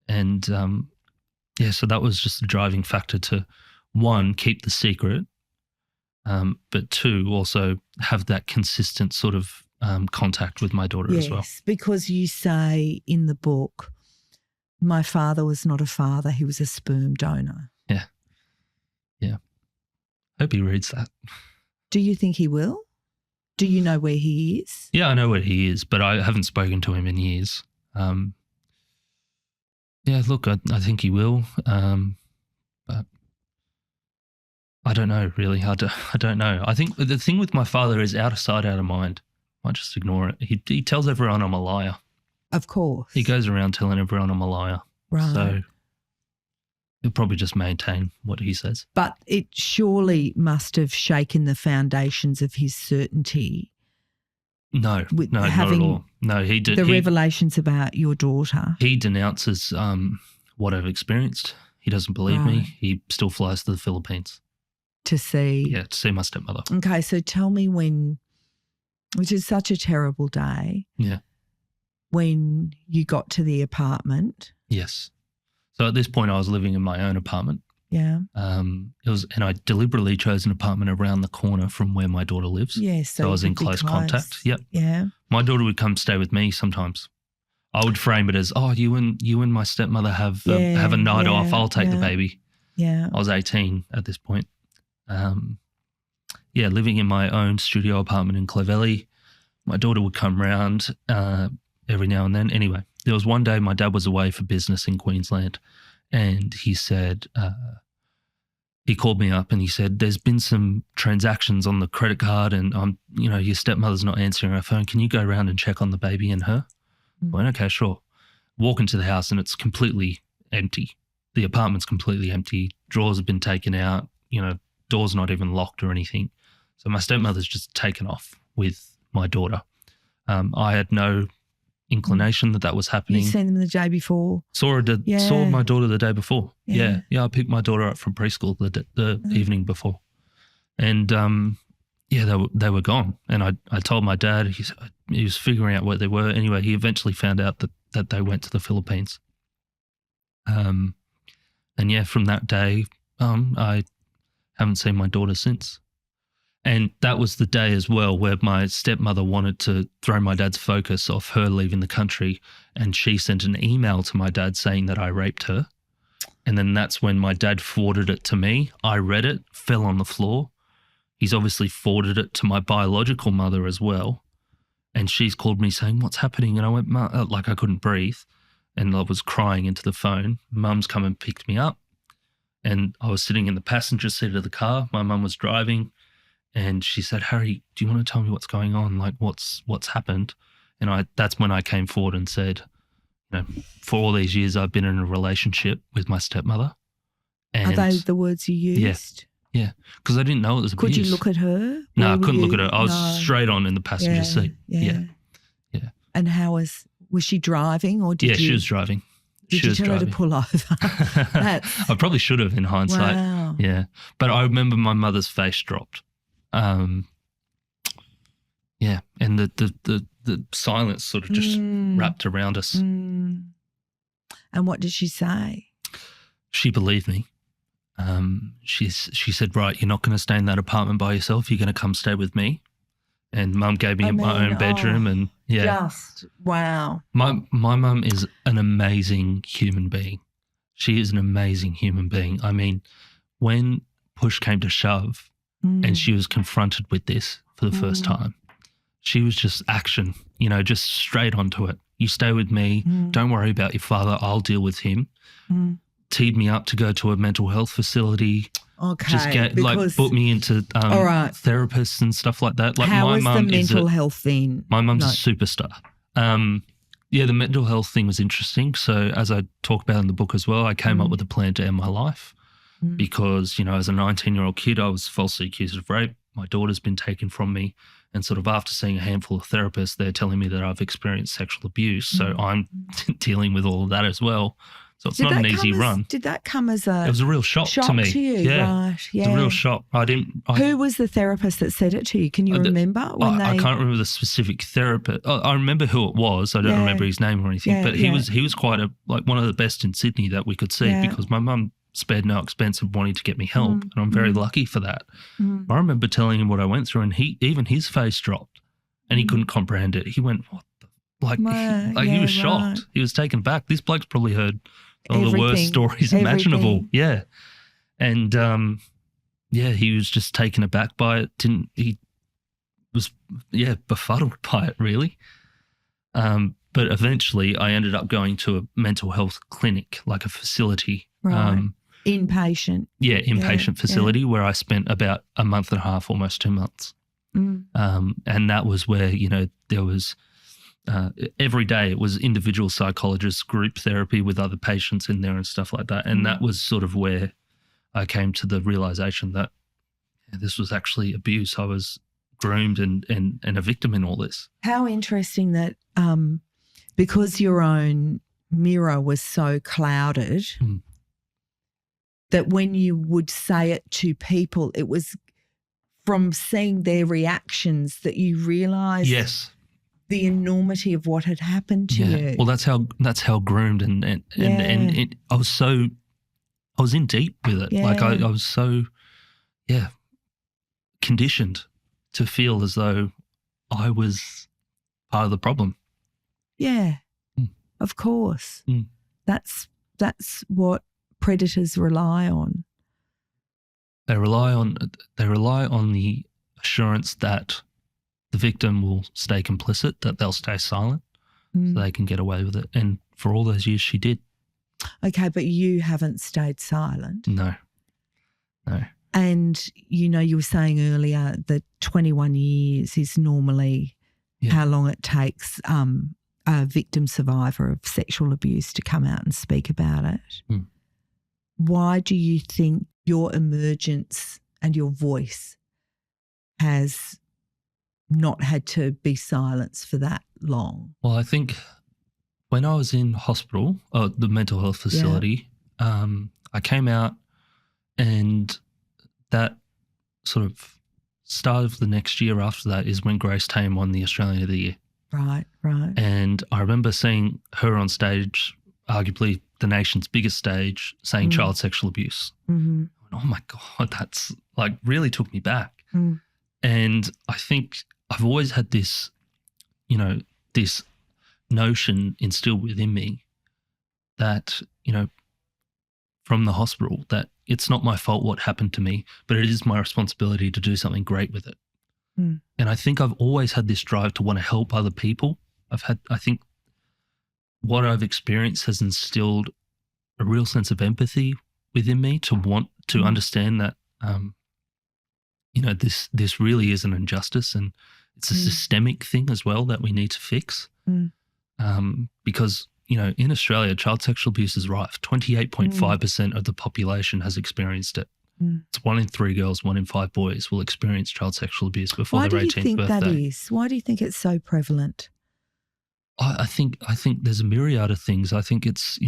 A: And so that was just a driving factor to, 1, keep the secret, but 2, also have that consistent sort of contact with my daughter as well.
B: Yes, because you say in the book, my father was not a father, he was a sperm donor.
A: Yeah. Yeah. Hope he reads that.
B: Do you think he will? Do you know where he is?
A: Yeah, I know where he is, but I haven't spoken to him in years. Yeah, look, I think he will, but I don't know really. I don't know. I think the thing with my father is out of sight, out of mind. I just ignore it. He tells everyone I'm a liar.
B: Of course.
A: He goes around telling everyone I'm a liar.
B: Right.
A: So he'll probably just maintain what he says.
B: But it surely must have shaken the foundations of his certainty.
A: No, not at all. No, he did.
B: The revelations about your daughter.
A: He denounces what I've experienced. He doesn't believe me. He still flies to the Philippines.
B: To see?
A: Yeah, to see my stepmother.
B: Okay, so tell me when, which is such a terrible day.
A: Yeah.
B: When you got to the apartment.
A: Yes. So at this point I was living in my own apartment.
B: Yeah.
A: And I deliberately chose an apartment around the corner from where my daughter lives.
B: Yes.
A: So I was in close contact. Yep.
B: Yeah.
A: My daughter would come stay with me sometimes. I would frame it as, oh, you and my stepmother have a night off. I'll take the baby.
B: Yeah.
A: I was 18 at this point. Living in my own studio apartment in Clovelly. My daughter would come round every now and then. Anyway, there was one day my dad was away for business in Queensland, and he said, he called me up and he said, there's been some transactions on the credit card and your stepmother's not answering her phone. Can you go around and check on the baby and her? I went, okay, sure. Walk into the house and it's completely empty. The apartment's completely empty. Drawers have been taken out, door's not even locked or anything. So my stepmother's just taken off with my daughter. I had no inclination that was happening.
B: You seen them the day before?
A: Saw my daughter the day before. Yeah. I picked my daughter up from preschool the evening before. And they were gone. And I told my dad, he was figuring out where they were. Anyway, he eventually found out that they went to the Philippines. From that day, I haven't seen my daughter since. And that was the day as well where my stepmother wanted to throw my dad's focus off her leaving the country, and she sent an email to my dad saying that I raped her. And then that's when my dad forwarded it to me. I read it, fell on the floor. He's obviously forwarded it to my biological mother as well. And she's called me saying, what's happening? And I went, like I couldn't breathe. And I was crying into the phone. Mum's come and picked me up. And I was sitting in the passenger seat of the car. My mum was driving. And she said, Harry, do you want to tell me what's going on? Like what's happened? And that's when I came forward and said, for all these years I've been in a relationship with my stepmother. And
B: are they the words you used?
A: Yeah. Because I didn't know it was abuse.
B: Could you look at her?
A: No, I couldn't look at her. I was straight on in the passenger seat. Yeah.
B: And how was she driving or did you?
A: Yeah, she was driving.
B: Did you tell her to pull over?
A: I probably should have in hindsight.
B: Wow.
A: Yeah. But I remember my mother's face dropped. And the silence sort of just wrapped around us.
B: And what did she say?
A: She believed me. She said, right, you're not going to stay in that apartment by yourself. You're going to come stay with me. and Mum gave me my own bedroom, and
B: just wow.
A: My mum is an amazing human being. She is an amazing human being. I mean, when push came to shove, and she was confronted with this for the first time, she was just action, just straight onto it. You stay with me. Don't worry about your father. I'll deal with him. Teed me up to go to a mental health facility.
B: Okay.
A: Just put me into therapists and stuff like that. Like,
B: how
A: my
B: is the
A: mum
B: mental health thing?
A: My mum's a superstar. The mental health thing was interesting. So as I talk about in the book as well, I came up with a plan to end my life because, as a 19-year-old kid, I was falsely accused of rape. My daughter's been taken from me. And sort of after seeing a handful of therapists, they're telling me that I've experienced sexual abuse. So I'm dealing with all of that as well. So it's not an easy run.
B: Did that come as a...
A: It was a real shock to me.
B: To you,
A: yeah.
B: Right, yeah.
A: It was a real shock.
B: Who was the therapist that said it to you? Can you remember?
A: I can't remember the specific therapist. I remember who it was. I don't remember his name or anything. But he was quite one of the best in Sydney that we could see because my mum spared no expense of wanting to get me help, and I'm very lucky for that. I remember telling him what I went through, and even his face dropped, and he couldn't comprehend it. He went, "What the?" He was shocked. Right. He was taken aback. This bloke's probably heard all the worst stories imaginable. Yeah, and he was just taken aback by it. He was befuddled by it really. But eventually, I ended up going to a mental health clinic, like a facility.
B: Right. Inpatient.
A: Yeah, inpatient facility where I spent about a month and a half, almost 2 months. And that was where, there was every day it was individual psychologists, group therapy with other patients in there and stuff like that. And that was sort of where I came to the realization that this was actually abuse. I was groomed and a victim in all this.
B: How interesting that because your own mirror was so clouded that when you would say it to people, it was from seeing their reactions that you realised the enormity of what had happened to you.
A: Well, that's how groomed and I was in deep with it. Like I was so conditioned to feel as though I was part of the problem. Yeah,
B: of course. That's what predators rely on.
A: They rely on the assurance that the victim will stay complicit, that they'll stay silent, so they can get away with it. And for all those years, she did.
B: Okay, but you haven't stayed silent.
A: No.
B: And you were saying earlier that 21 years is normally how long it takes a victim survivor of sexual abuse to come out and speak about it. Why do you think your emergence and your voice has not had to be silenced for that long?
A: Well, I think when I was in hospital, the mental health facility, I came out, and that sort of start of the next year after that is when Grace Tame won the Australian of the Year.
B: Right.
A: And I remember seeing her on stage, arguably the nation's biggest stage, saying child sexual abuse. Oh my God, that's really took me back. And I think I've always had this, this notion instilled within me that, from the hospital, that it's not my fault what happened to me, but it is my responsibility to do something great with it. And I think I've always had this drive to want to help other people. I think what I've experienced has instilled a real sense of within me to want to understand that, this really is an injustice, and it's a systemic thing as well that we need to fix. Because, in Australia, child sexual abuse is rife. 28.5% of the population has experienced it. It's 1 in 3 girls, 1 in 5 boys will experience child sexual abuse before their 18th birthday. Why do you think that is?
B: Why do you think it's so prevalent?
A: I think there's a myriad of things. I think it's,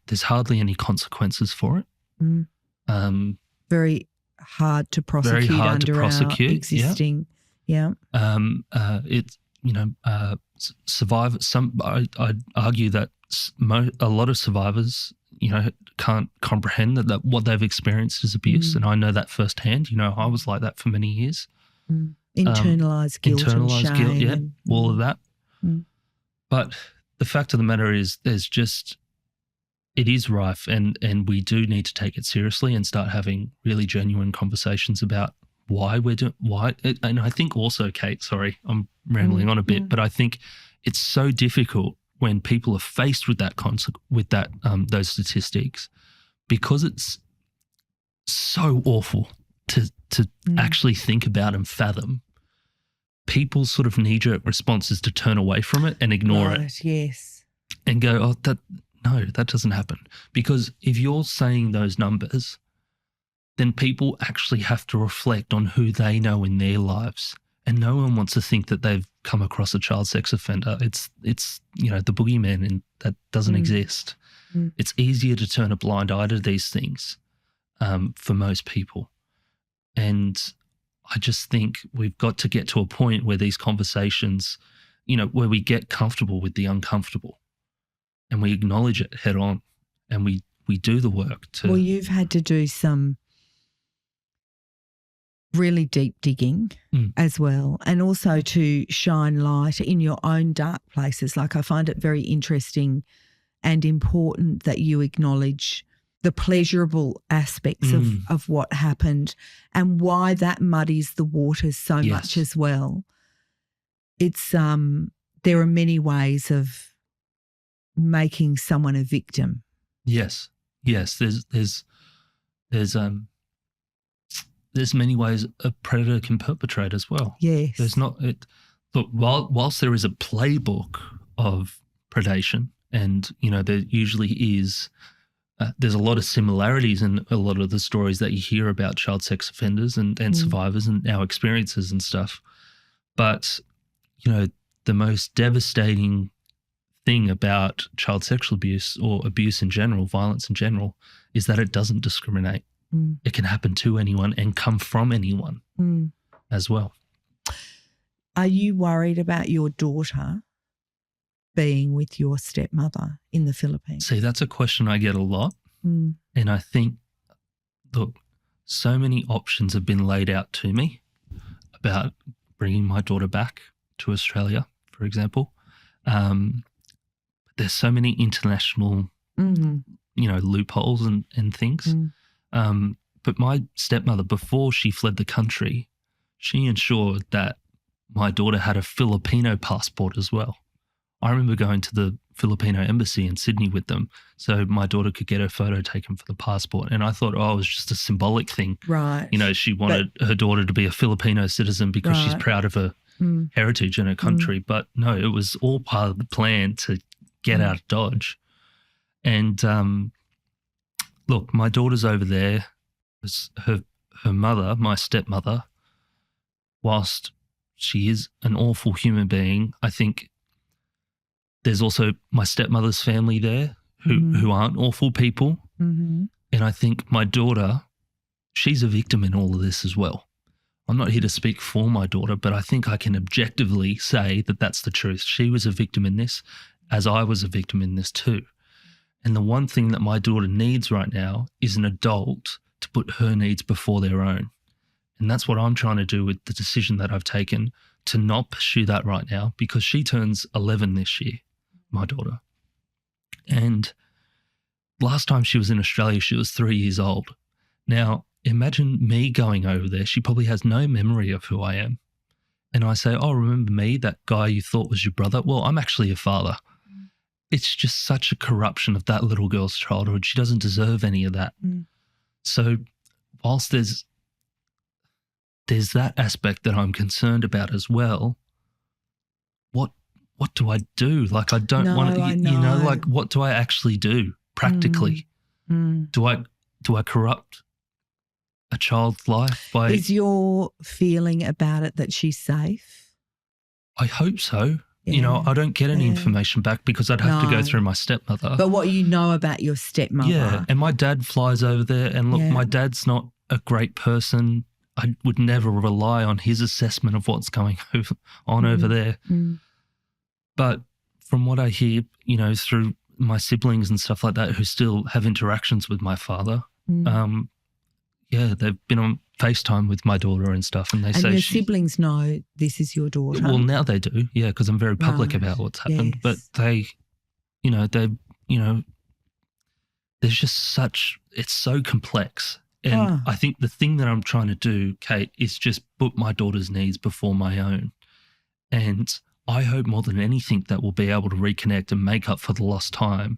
A: there's hardly any consequences for it.
B: Very hard to prosecute under our existing. Yeah.
A: It's, survivors. I'd argue that a lot of survivors, can't comprehend that what they've experienced is abuse. And I know that firsthand. I was like that for many years.
B: Internalized guilt and shame.
A: Yeah, all of that. But the fact of the matter is it is rife, and we do need to take it seriously and start having really genuine conversations about why we're doing and I think also, Kate, sorry, I'm rambling on a bit, but I think it's so difficult when people are faced with that those statistics, because it's so awful to actually think about and fathom. People's sort of knee-jerk response is to turn away from it and ignore it.
B: Yes.
A: And go, that doesn't happen. Because if you're saying those numbers, then people actually have to reflect on who they know in their lives. And no one wants to think that they've come across a child sex offender. It's the boogeyman, and that doesn't exist. It's easier to turn a blind eye to these things for most people. And I just think we've got to get to a point where these conversations, where we get comfortable with the uncomfortable and we acknowledge it head on, and we do the work to. Well,
B: you've had to do some really deep digging as well, and also to shine light in your own dark places. Like, I find it very interesting and important that you acknowledge the pleasurable aspects of what happened and why that muddies the waters so much as well. It's there are many ways of making someone a victim.
A: Yes. There's many ways a predator can perpetrate as well.
B: Yes.
A: There's not it. Look, whilst there is a playbook of predation, and there usually is. There's a lot of similarities in a lot of the stories that you hear about child sex offenders and survivors and our experiences and stuff. But, the most devastating thing about child sexual abuse, or abuse in general, violence in general, is that it doesn't discriminate. It can happen to anyone and come from anyone as well.
B: Are you worried about your daughter being with your stepmother in the Philippines?
A: See, that's a question I get a lot. And I think, look, so many options have been laid out to me about bringing my daughter back to Australia, for example. There's so many international, loopholes and things. But my stepmother, before she fled the country, she ensured that my daughter had a Filipino passport as well. I remember going to the Filipino embassy in Sydney with them so my daughter could get her photo taken for the passport. And I thought, it was just a symbolic thing.
B: Right.
A: She wanted her daughter to be a Filipino citizen because she's proud of her heritage and her country. But no, it was all part of the plan to get out of Dodge. And look, my daughter's over there. Her mother, my stepmother, whilst she is an awful human being, I think there's also my stepmother's family there who aren't awful people. And I think my daughter, she's a victim in all of this as well. I'm not here to speak for my daughter, but I think I can objectively say that that's the truth. She was a victim in this, as I was a victim in this too. And the one thing that my daughter needs right now is an adult to put her needs before their own. And that's what I'm trying to do with the decision that I've taken to not pursue that right now, because she turns 11 this year, my daughter. And last time she was in Australia, she was 3 years old. Now, imagine me going over there. She probably has no memory of who I am. And I say, remember me, that guy you thought was your brother? Well, I'm actually your father. It's just such a corruption of that little girl's childhood. She doesn't deserve any of that. So whilst there's that aspect that I'm concerned about as well, what do I do? Like, I don't want to, like, what do I actually do practically? Do I corrupt a child's life by...
B: Is your feeling about it that she's safe?
A: I hope so. Yeah. I don't get any information back because I'd have to go through my stepmother.
B: But what you know about your stepmother.
A: Yeah, and my dad flies over there, and look, my dad's not a great person. I would never rely on his assessment of what's going on over there. But from what I hear, through my siblings and stuff like that who still have interactions with my father, they've been on FaceTime with my daughter and stuff, and they say
B: your siblings know this is your daughter.
A: Well, now they do, yeah, because I'm very public about what's happened.
B: Yes.
A: But there's just it's so complex. And I think the thing that I'm trying to do, Kate, is just put my daughter's needs before my own. And I hope more than anything that we'll be able to reconnect and make up for the lost time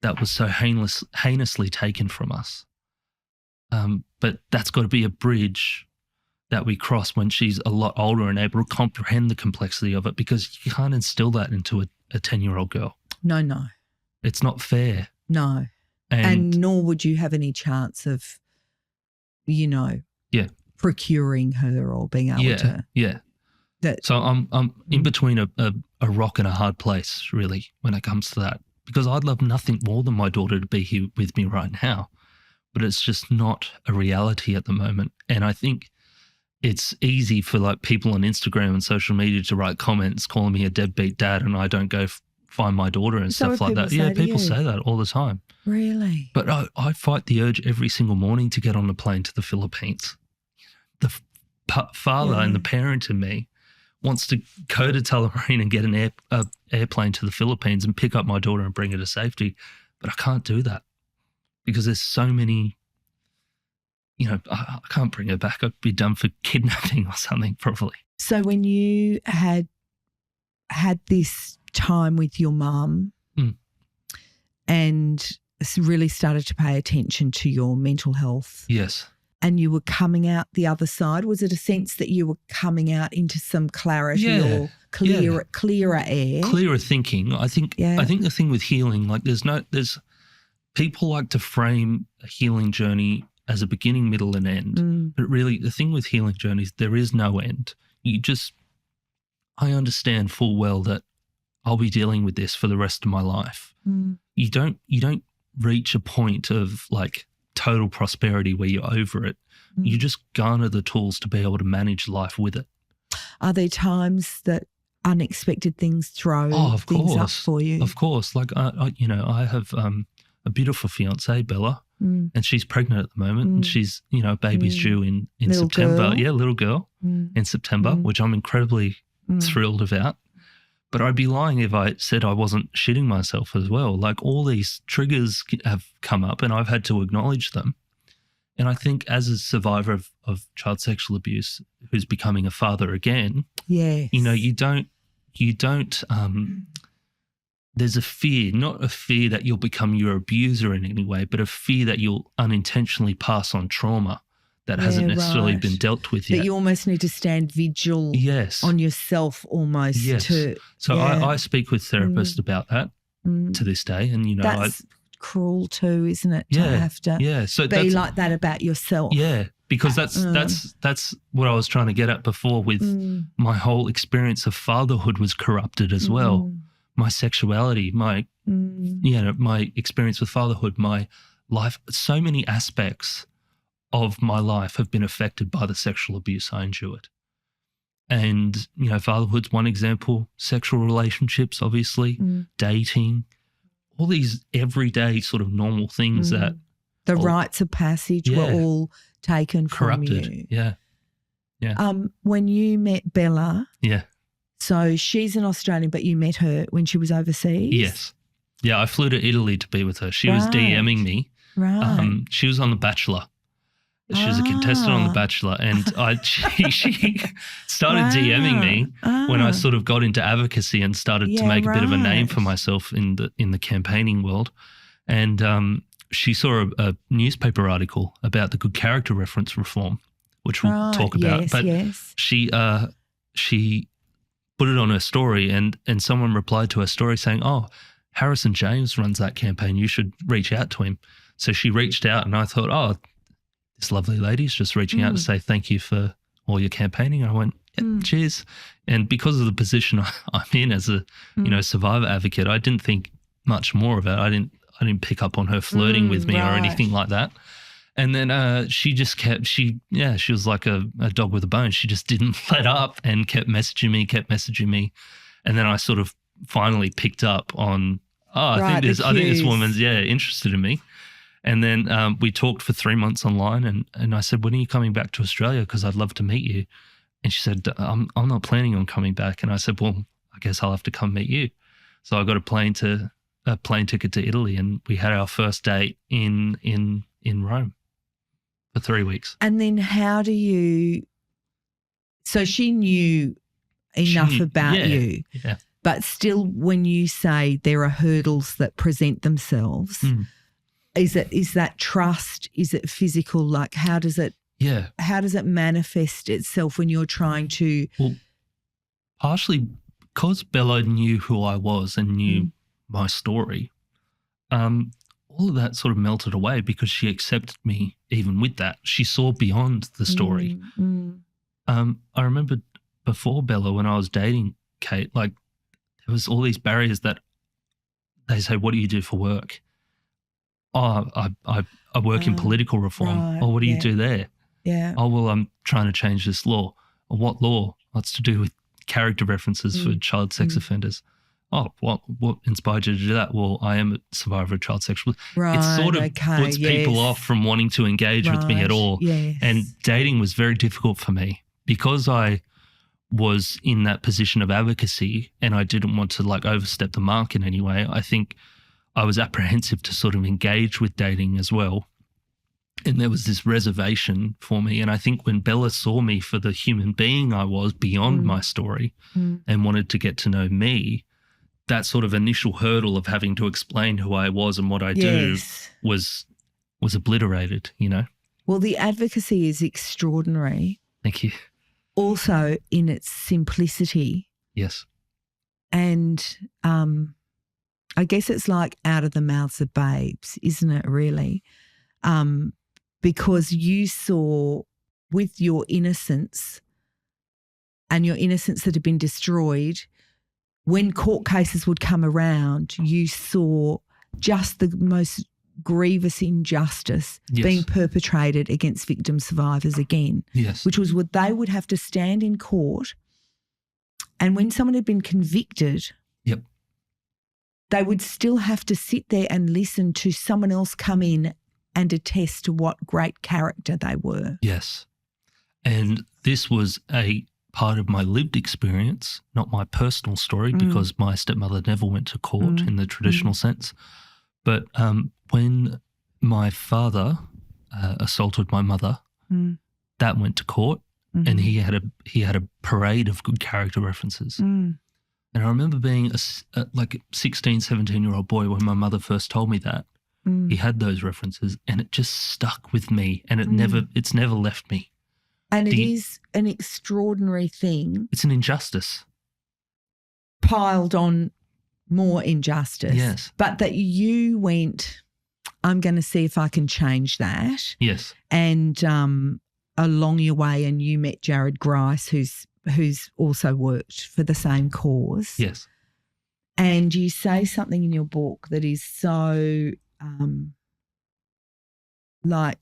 A: that was so heinously taken from us. But that's got to be a bridge that we cross when she's a lot older and able to comprehend the complexity of it, because you can't instill that into a 10-year-old girl.
B: No.
A: It's not fair.
B: No. And nor would you have any chance of, procuring her or being able to.
A: Yeah. So I'm in between a rock and a hard place, really, when it comes to that, because I'd love nothing more than my daughter to be here with me right now, but it's just not a reality at the moment. And I think it's easy for like people on Instagram and social media to write comments calling me a deadbeat dad, and I don't go find my daughter and stuff like that. Yeah, people say that all the time.
B: Really?
A: But I fight the urge every single morning to get on a plane to the Philippines. The father and the parent in me wants to go to Tullamarine and get an airplane to the Philippines and pick up my daughter and bring her to safety. But I can't do that because there's so many, I can't bring her back. I'd be done for kidnapping or something probably.
B: So when you had this time with your mum and really started to pay attention to your mental health.
A: Yes.
B: And you were coming out the other side, was it a sense that you were coming out into some clarity or clearer air?
A: Clearer thinking. I think the thing with healing, like there's people like to frame a healing journey as a beginning, middle and end. But really the thing with healing journeys, there is no end. I understand full well that I'll be dealing with this for the rest of my life. You don't reach a point of like total prosperity where you're over it. You just garner the tools to be able to manage life with it.
B: Are there times that unexpected things throw things up for you?
A: Of course. Like, I have a beautiful fiancée, Bella, and she's pregnant at the moment and she's, a baby's due in
B: little
A: September.
B: Girl.
A: Yeah, little girl in September, which I'm incredibly thrilled about. But I'd be lying if I said I wasn't shitting myself as well. Like all these triggers have come up and I've had to acknowledge them. And I think as a survivor of child sexual abuse who's becoming a father again,
B: yes.
A: you don't there's a fear, not a fear that you'll become your abuser in any way, but a fear that you'll unintentionally pass on trauma that hasn't necessarily been dealt with yet.
B: That you almost need to stand vigil on yourself almost.
A: Yes. So I speak with therapists about that to this day. And,
B: that's cruel too, isn't it? To have to
A: so
B: be like that about yourself.
A: Yeah, because that's what I was trying to get at before with my whole experience of fatherhood was corrupted as well. My sexuality, my experience with fatherhood, my life, so many aspects of my life have been affected by the sexual abuse I endured. And, fatherhood's one example, sexual relationships, obviously, dating, all these everyday sort of normal things that.
B: The rites of passage were all taken
A: corrupted.
B: From you.
A: Yeah.
B: When you met Bella.
A: Yeah.
B: So she's an Australian, but you met her when she was overseas?
A: Yes. Yeah, I flew to Italy to be with her. She was DMing me.
B: Right.
A: She was on The Bachelor. She was a contestant on The Bachelor, and she started DMing me when I sort of got into advocacy and started to make a bit of a name for myself in the campaigning world. And she saw a newspaper article about the good character reference reform, which we'll talk about. She put it on her story, and someone replied to her story saying, "Oh, Harrison James runs that campaign. You should reach out to him." So she reached out, and I thought, "Oh, this lovely lady's just reaching out to say thank you for all your campaigning." And I went, cheers. And because of the position I'm in as a survivor advocate, I didn't think much more of it. I didn't pick up on her flirting with me or anything like that. And then she just kept, she was like a dog with a bone. She just didn't let up and kept messaging me. And then I sort of finally picked up on, I think this woman's interested in me. And then we talked for 3 months online, and I said, when are you coming back to Australia? Because I'd love to meet you. And she said, I'm not planning on coming back. And I said, well, I guess I'll have to come meet you. So I got a plane ticket to Italy, and we had our first date in Rome for 3 weeks.
B: And then how do you – so she knew enough about you.
A: Yeah.
B: But still, when you say there are hurdles that present themselves, is that trust? Is it physical? Like how does it manifest itself when you're trying to –
A: Well, partially because Bella knew who I was and knew my story, all of that sort of melted away because she accepted me even with that. She saw beyond the story. I remember before Bella, when I was dating Kate, like there was all these barriers that they say, what do you do for work? Oh, I work in political reform.
B: Right,
A: Oh, what do you do there?
B: Yeah.
A: Oh, well, I'm trying to change this law. Or what law? What's to do with character references for child sex offenders? Oh, what inspired you to do that? Well, I am a survivor of child sexual abuse.
B: Right,
A: it sort of puts people off from wanting to engage with me at all.
B: Yes.
A: And dating was very difficult for me because I was in that position of advocacy and I didn't want to like overstep the mark in any way. I think I was apprehensive to sort of engage with dating as well. And there was this reservation for me. And I think when Bella saw me for the human being I was beyond my story and wanted to get to know me, that sort of initial hurdle of having to explain who I was and what I do was obliterated, you know.
B: Well, the advocacy is extraordinary.
A: Thank you.
B: Also in its simplicity.
A: Yes.
B: And I guess it's like out of the mouths of babes, isn't it really? Because you saw with your innocence and your innocence that had been destroyed, when court cases would come around, you saw just the most grievous injustice being perpetrated against victim survivors again, which was what they would have to stand in court, and when someone had been convicted, they would still have to sit there and listen to someone else come in and attest to what great character they were.
A: Yes. And this was a part of my lived experience, not my personal story, because my stepmother never went to court in the traditional sense. But when my father assaulted my mother, that went to court, and he had a parade of good character references. And I remember being like a 16, 17-year-old boy when my mother first told me that. He had those references and it just stuck with me, and it's never left me.
B: And it is an extraordinary thing.
A: It's an injustice.
B: Piled on more injustice.
A: Yes.
B: But that you went, I'm going to see if I can change that.
A: Yes.
B: And along your way, and you met Jared Grice, who's also worked for the same cause.
A: Yes.
B: And you say something in your book that is so like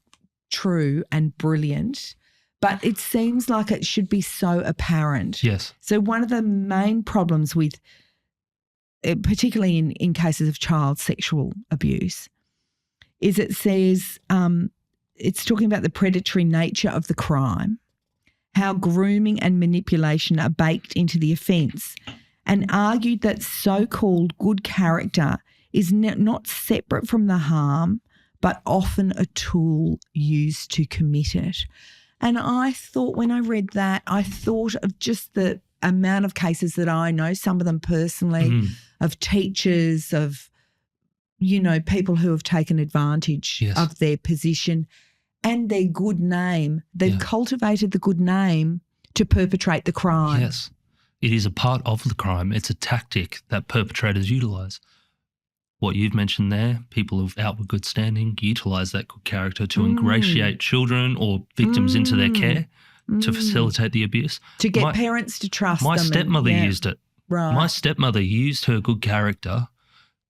B: true and brilliant, but it seems like it should be so apparent.
A: Yes.
B: So one of the main problems with, particularly in cases of child sexual abuse, is it says it's talking about the predatory nature of the crime, how grooming and manipulation are baked into the offence, and argued that so-called good character is not separate from the harm, but often a tool used to commit it. And I thought, when I read that, I thought of just the amount of cases that I know, some of them personally, of teachers, of, people who have taken advantage of their position and their good name. They've cultivated the good name to perpetrate the crime.
A: Yes. It is a part of the crime. It's a tactic that perpetrators utilise. What you've mentioned there, people of outward good standing utilise that good character to ingratiate children or victims into their care, to facilitate the abuse.
B: To get parents to trust them.
A: My stepmother used it.
B: Right.
A: My stepmother used her good character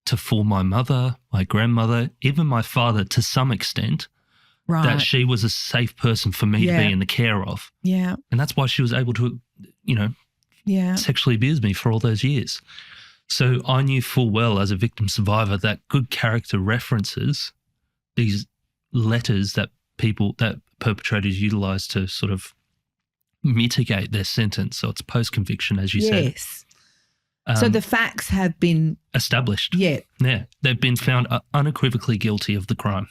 A: to fool my mother, my grandmother, even my father to some extent, that she was a safe person for me to be in the care of.
B: Yeah.
A: And that's why she was able to, sexually abuse me for all those years. So I knew full well as a victim survivor that good character references these letters that perpetrators utilize to sort of mitigate their sentence. So it's post-conviction, as you said.
B: Yes. So the facts have been
A: established.
B: Yeah.
A: Yeah. They've been found unequivocally guilty of the crime.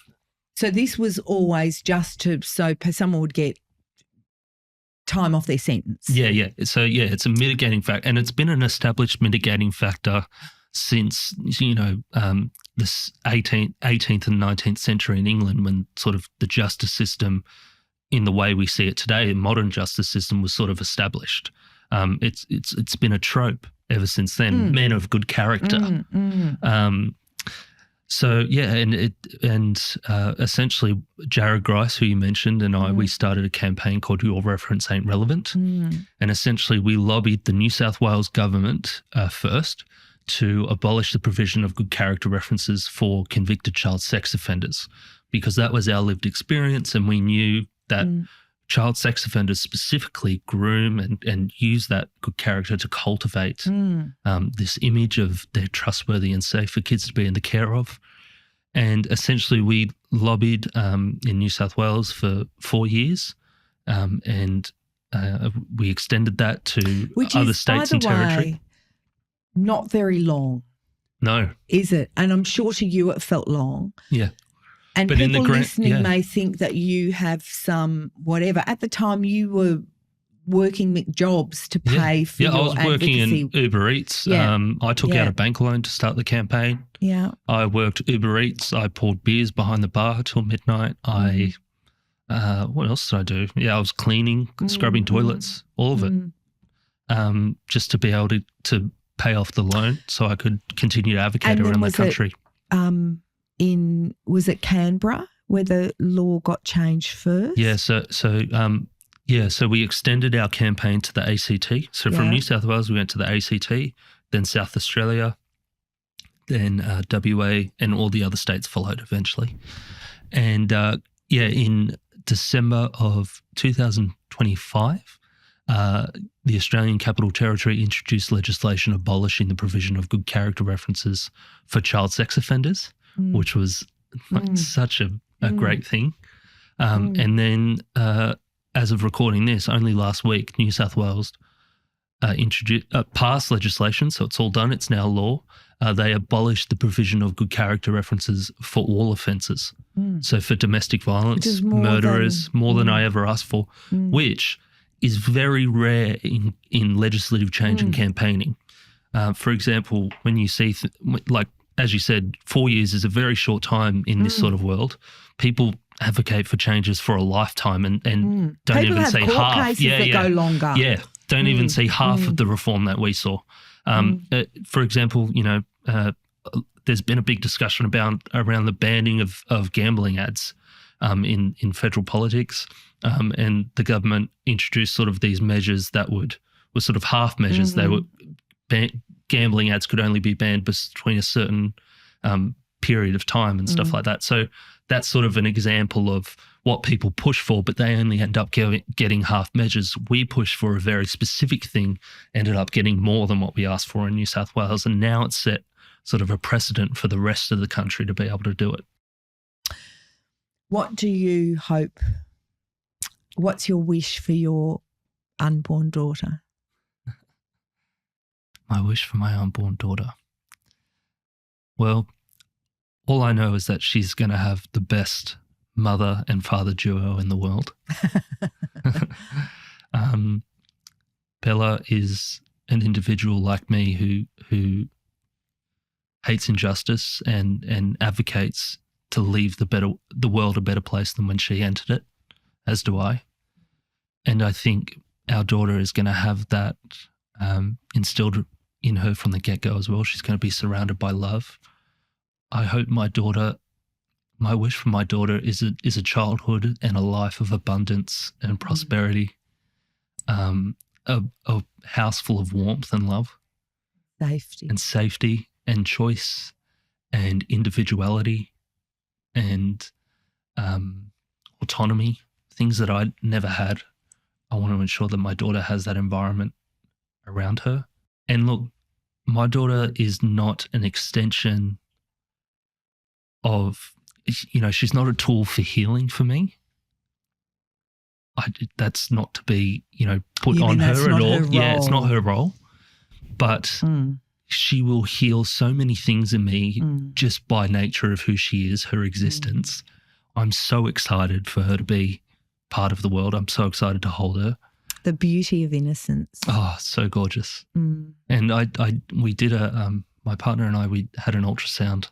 B: So this was always just so someone would get time off their sentence.
A: Yeah. So, it's a mitigating factor, and it's been an established mitigating factor since, this 18th and 19th century in England, when sort of the justice system in the way we see it today, modern justice system, was sort of established. It's been a trope ever since then. Men of good character. So yeah, and essentially Jared Grice, who you mentioned, and we started a campaign called Your Reference Ain't Relevant, and essentially we lobbied the New South Wales government first to abolish the provision of good character references for convicted child sex offenders, because that was our lived experience, and we knew that child sex offenders specifically groom and use that good character to cultivate this image of they're trustworthy and safe for kids to be in the care of. And essentially we lobbied in New South Wales for 4 years, and we extended that to other states and territory.
B: Not very long.
A: No.
B: Is it? And I'm sure to you it felt long.
A: Yeah.
B: And but people listening may think that you have some whatever. At the time you were working jobs to pay for your advocacy.
A: I was working in Uber Eats. I took out a bank loan to start the campaign.
B: Yeah.
A: I worked Uber Eats. I poured beers behind the bar till midnight. What else did I do? Yeah, I was cleaning, scrubbing toilets, all of it, just to be able to pay off the loan so I could continue to advocate around the country.
B: Was it Canberra where the law got changed first?
A: Yeah, so we extended our campaign to the ACT. So from New South Wales, we went to the ACT, then South Australia, then WA, and all the other states followed eventually. And in December of 2025, the Australian Capital Territory introduced legislation abolishing the provision of good character references for child sex offenders, which was such a great thing. And then as of recording this, only last week, New South Wales passed legislation, so it's all done, it's now law. They abolished the provision of good character references for all offences. So for domestic violence, murderers, more than I ever asked for, which is very rare in legislative change and campaigning. For example, when you see, as you said, 4 years is a very short time in this sort of world. People advocate for changes for a lifetime and don't even see half.
B: That go longer.
A: Yeah, don't even see half of the reform that we saw. For example, there's been a big discussion around the banning of gambling ads in federal politics, and the government introduced sort of these measures that were sort of half measures. They were gambling ads could only be banned between a certain period of time and stuff like that. So that's sort of an example of what people push for, but they only end up getting half measures. We pushed for a very specific thing, ended up getting more than what we asked for in New South Wales, and now it's set sort of a precedent for the rest of the country to be able to do it.
B: What do you hope? What's your wish for your unborn daughter?
A: My wish for my unborn daughter? Well, all I know is that she's going to have the best mother and father duo in the world. Bella is an individual like me who hates injustice and advocates to leave the world a better place than when she entered it, as do I. And I think our daughter is going to have that instilled in her from the get-go as well. She's going to be surrounded by love. I hope my wish for my daughter is a childhood and a life of abundance and prosperity, a house full of warmth and love. Safety and choice and individuality and autonomy, things that I never had. I want to ensure that my daughter has that environment around her. And look, my daughter is not an extension of, she's not a tool for healing for me. That's not to be, put on her at all. Yeah, it's not her role. But she will heal so many things in me just by nature of who she is, her existence. I'm so excited for her to be part of the world. I'm so excited to hold her.
B: The beauty of innocence.
A: Oh, so gorgeous. And we did my partner and I, we had an ultrasound,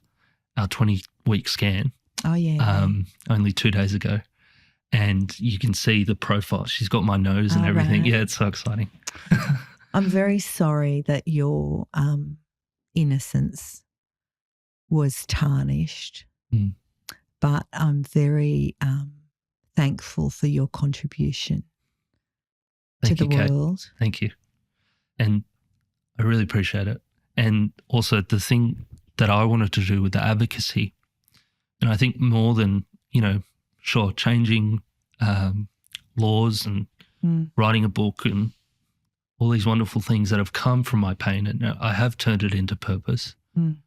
A: our 20-week scan.
B: Oh, yeah.
A: Only 2 days ago. And you can see the profile. She's got my nose and everything. Right. Yeah, it's so exciting.
B: I'm very sorry that your innocence was tarnished, but I'm very thankful for your contribution to the world.
A: Thank you. And I really appreciate it. And also the thing that I wanted to do with the advocacy, and I think more than, changing laws and writing a book and all these wonderful things that have come from my pain, and I have turned it into purpose. And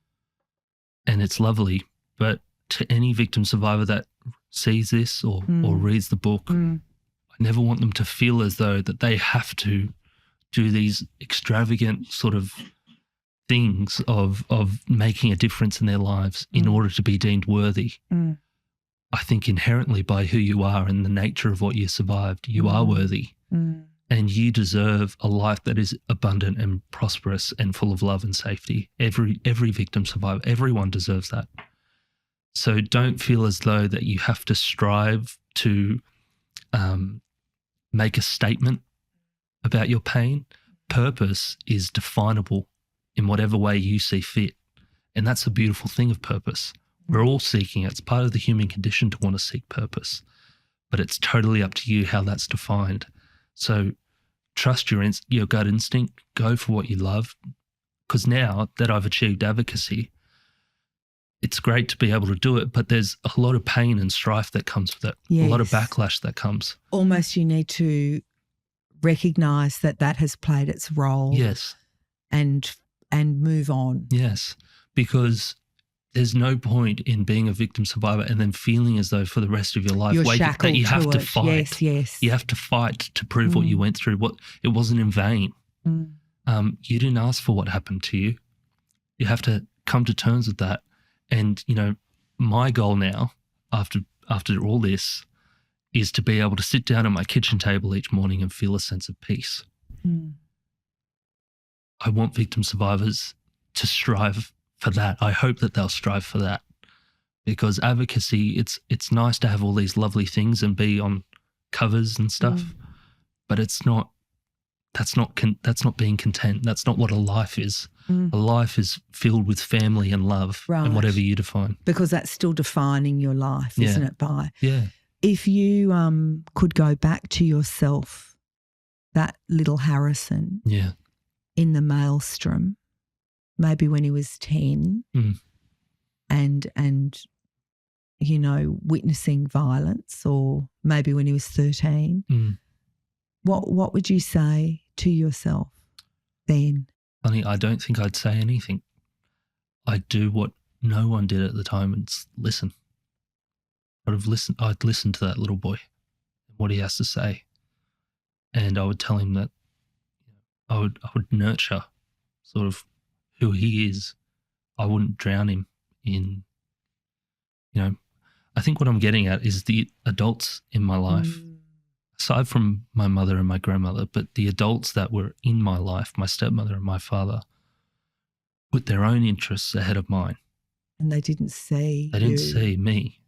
A: it's lovely. But to any victim survivor that sees this or reads the book, I never want them to feel as though that they have to do these extravagant sort of things of making a difference in their lives in order to be deemed worthy. I think inherently by who you are and the nature of what you survived, you are worthy. And you deserve a life that is abundant and prosperous and full of love and safety. Every victim survivor, everyone deserves that. So don't feel as though that you have to strive to make a statement about your pain. Purpose is definable in whatever way you see fit. And that's the beautiful thing of purpose. We're all seeking it. It's part of the human condition to want to seek purpose. But it's totally up to you how that's defined. So trust your gut instinct. Go for what you love. Because now that I've achieved advocacy, it's great to be able to do it, but there's a lot of pain and strife that comes with it, a lot of backlash that comes.
B: Almost you need to recognise that has played its role.
A: Yes.
B: And move on.
A: Yes, because there's no point in being a victim survivor and then feeling as though for the rest of your life that you have to fight.
B: Yes.
A: You have to fight to prove what you went through. It wasn't in vain. You didn't ask for what happened to you. You have to come to terms with that. And, my goal now after all this is to be able to sit down at my kitchen table each morning and feel a sense of peace. I want victim survivors to strive for that. I hope that they'll strive for that, because advocacy, it's nice to have all these lovely things and be on covers and stuff, but that's not being content. That's not what a life is. A life is filled with family and love, and whatever you define.
B: Because that's still defining your life, isn't it?
A: Yeah.
B: If you could go back to yourself, that little Harrison, in the maelstrom, maybe when he was 10, and witnessing violence, or maybe when he was 13, what would you say to yourself then?
A: Funny, I don't think I'd say anything. I'd do what no one did at the time and listen. I'd listen to that little boy and what he has to say, and I would tell him that I would nurture sort of who he is. I wouldn't drown him in, I think what I'm getting at is the adults in my life, aside from my mother and my grandmother, but the adults that were in my life, my stepmother and my father, put their own interests ahead of mine.
B: And they didn't see
A: They didn't see me.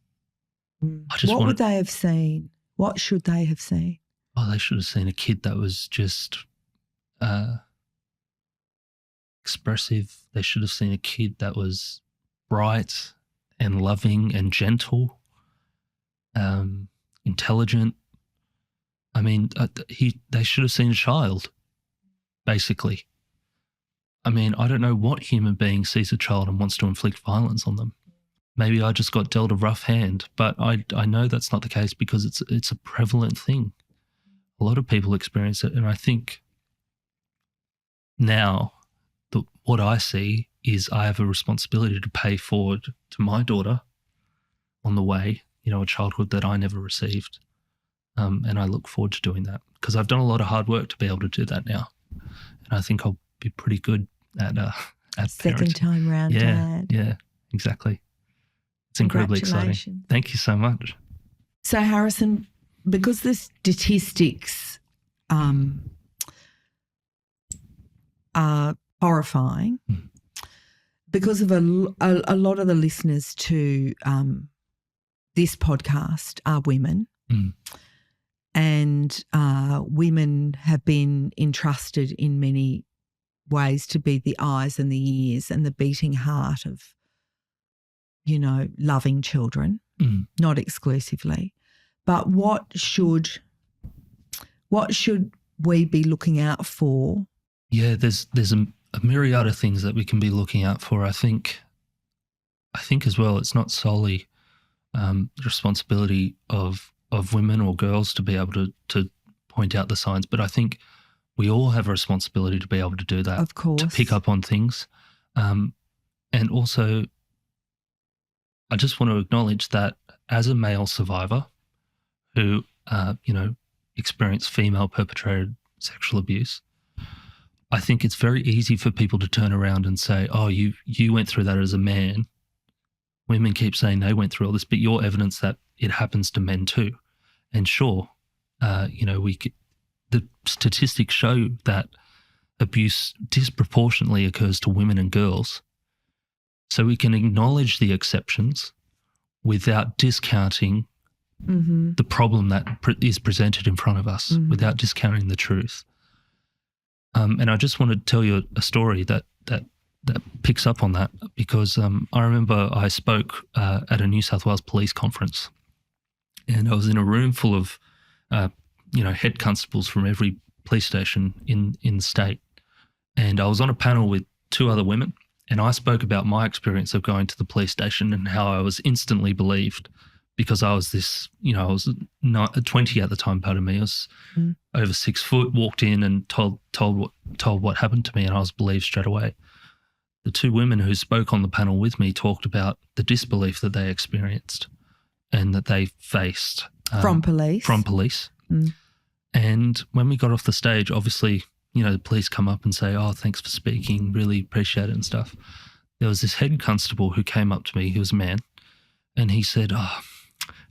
B: What would they have seen? What should they have seen?
A: Oh, they should have seen a kid that was just expressive. They should have seen a kid that was bright and loving and gentle, intelligent. I mean, they should have seen a child, basically. I mean, I don't know what human being sees a child and wants to inflict violence on them. Maybe I just got dealt a rough hand, but I know that's not the case, because it's a prevalent thing. A lot of people experience it, and I think now what I see is I have a responsibility to pay forward to my daughter on the way, a childhood that I never received. And I look forward to doing that because I've done a lot of hard work to be able to do that now. And I think I'll be pretty good at
B: second
A: parenting.
B: time round dad.
A: Yeah, exactly. It's incredibly exciting. Thank you so much.
B: So, Harrison, because the statistics are horrifying, because of a lot of the listeners to this podcast are women, and women have been entrusted in many ways to be the eyes and the ears and the beating heart of, loving children, not exclusively. But what should we be looking out for?
A: Yeah, there's a myriad of things that we can be looking out for. I think as well, it's not solely the responsibility of women or girls to be able to point out the signs, but I think we all have a responsibility to be able to do that.
B: Of course.
A: To pick up on things. And also, I just want to acknowledge that as a male survivor who, experienced female perpetrated sexual abuse, I think it's very easy for people to turn around and say, oh, you went through that as a man. Women keep saying they went through all this, but you're evidence that it happens to men too. And sure, the statistics show that abuse disproportionately occurs to women and girls. So we can acknowledge the exceptions without discounting the problem that is presented in front of us, without discounting the truth. And I just want to tell you a story that picks up on that because I remember I spoke at a New South Wales police conference, and I was in a room full of head constables from every police station in the state. And I was on a panel with two other women, and I spoke about my experience of going to the police station and how I was instantly believed because I was this, I was 20 at the time, pardon me. I was over 6 foot, walked in and told what happened to me, and I was believed straight away. The two women who spoke on the panel with me talked about the disbelief that they experienced and that they faced.
B: From police?
A: From police. And when we got off the stage, obviously, the police come up and say, oh, thanks for speaking, really appreciate it and stuff. There was this head constable who came up to me, he was a man, and he said, oh,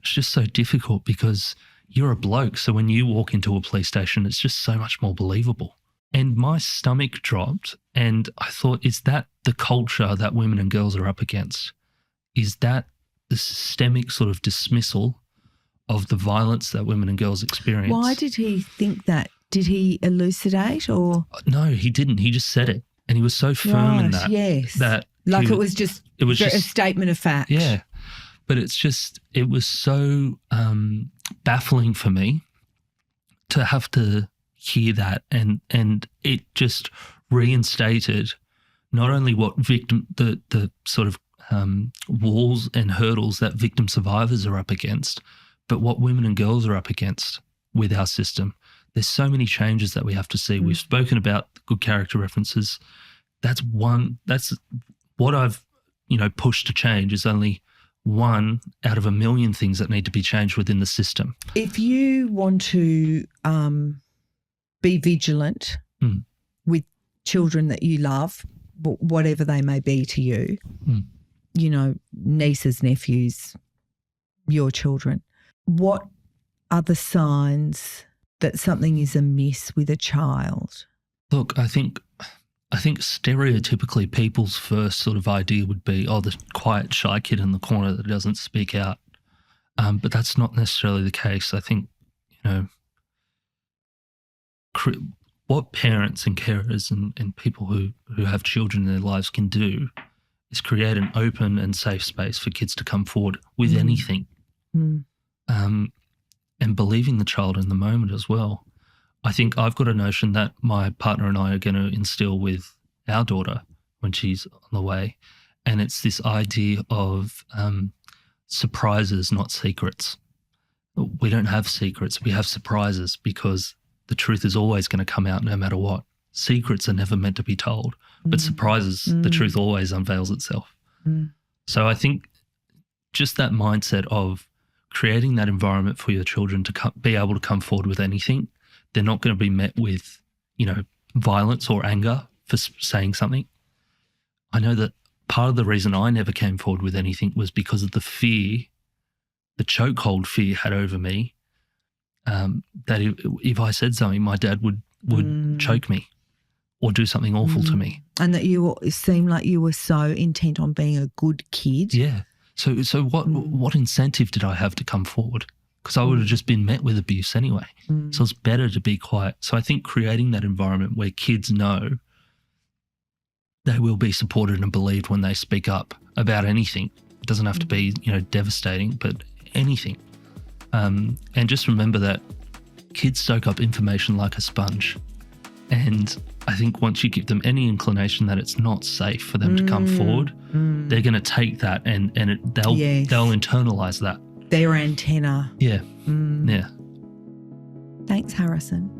A: it's just so difficult because you're a bloke, so when you walk into a police station, it's just so much more believable. And my stomach dropped, and I thought, is that the culture that women and girls are up against? Is that the systemic sort of dismissal of the violence that women and girls experience?
B: Why did he think that? Did he elucidate or?
A: No, he didn't. He just said it. And he was so firm in that.
B: Yes.
A: That
B: it was just a statement of fact.
A: Yeah. But it was so baffling for me to have to hear that. And it just reinstated not only what the sort of walls and hurdles that victim survivors are up against, but what women and girls are up against with our system. There's so many changes that we have to see. We've spoken about good character references. That's what I've, pushed to change is only one out of a million things that need to be changed within the system.
B: If you want to be vigilant with children that you love, whatever they may be to you, nieces, nephews, your children, what are the signs that something is amiss with a child?
A: Look, I think stereotypically people's first sort of idea would be, oh, the quiet, shy kid in the corner that doesn't speak out. But that's not necessarily the case. I think, what parents and carers and people who have children in their lives can do is create an open and safe space for kids to come forward with anything. And believing the child in the moment as well. I think I've got a notion that my partner and I are going to instill with our daughter when she's on the way. And it's this idea of surprises, not secrets. We don't have secrets. We have surprises because the truth is always going to come out no matter what. Secrets are never meant to be told, but surprises, the truth always unveils itself. So I think just that mindset of creating that environment for your children to be able to come forward with anything. They're not going to be met with, violence or anger for saying something. I know that part of the reason I never came forward with anything was because of the fear, the chokehold fear had over me, that if I said something, my dad would choke me or do something awful to me.
B: And that it seemed like you were so intent on being a good kid.
A: Yeah. So what incentive did I have to come forward? Because I would have just been met with abuse anyway. So it's better to be quiet. So I think creating that environment where kids know they will be supported and believed when they speak up about anything. It doesn't have to be, devastating, but anything. And just remember that kids soak up information like a sponge. And I think once you give them any inclination that it's not safe for them to come forward, they're going to take that and they'll internalize that.
B: Their antenna.
A: Yeah. Yeah.
B: Thanks, Harrison.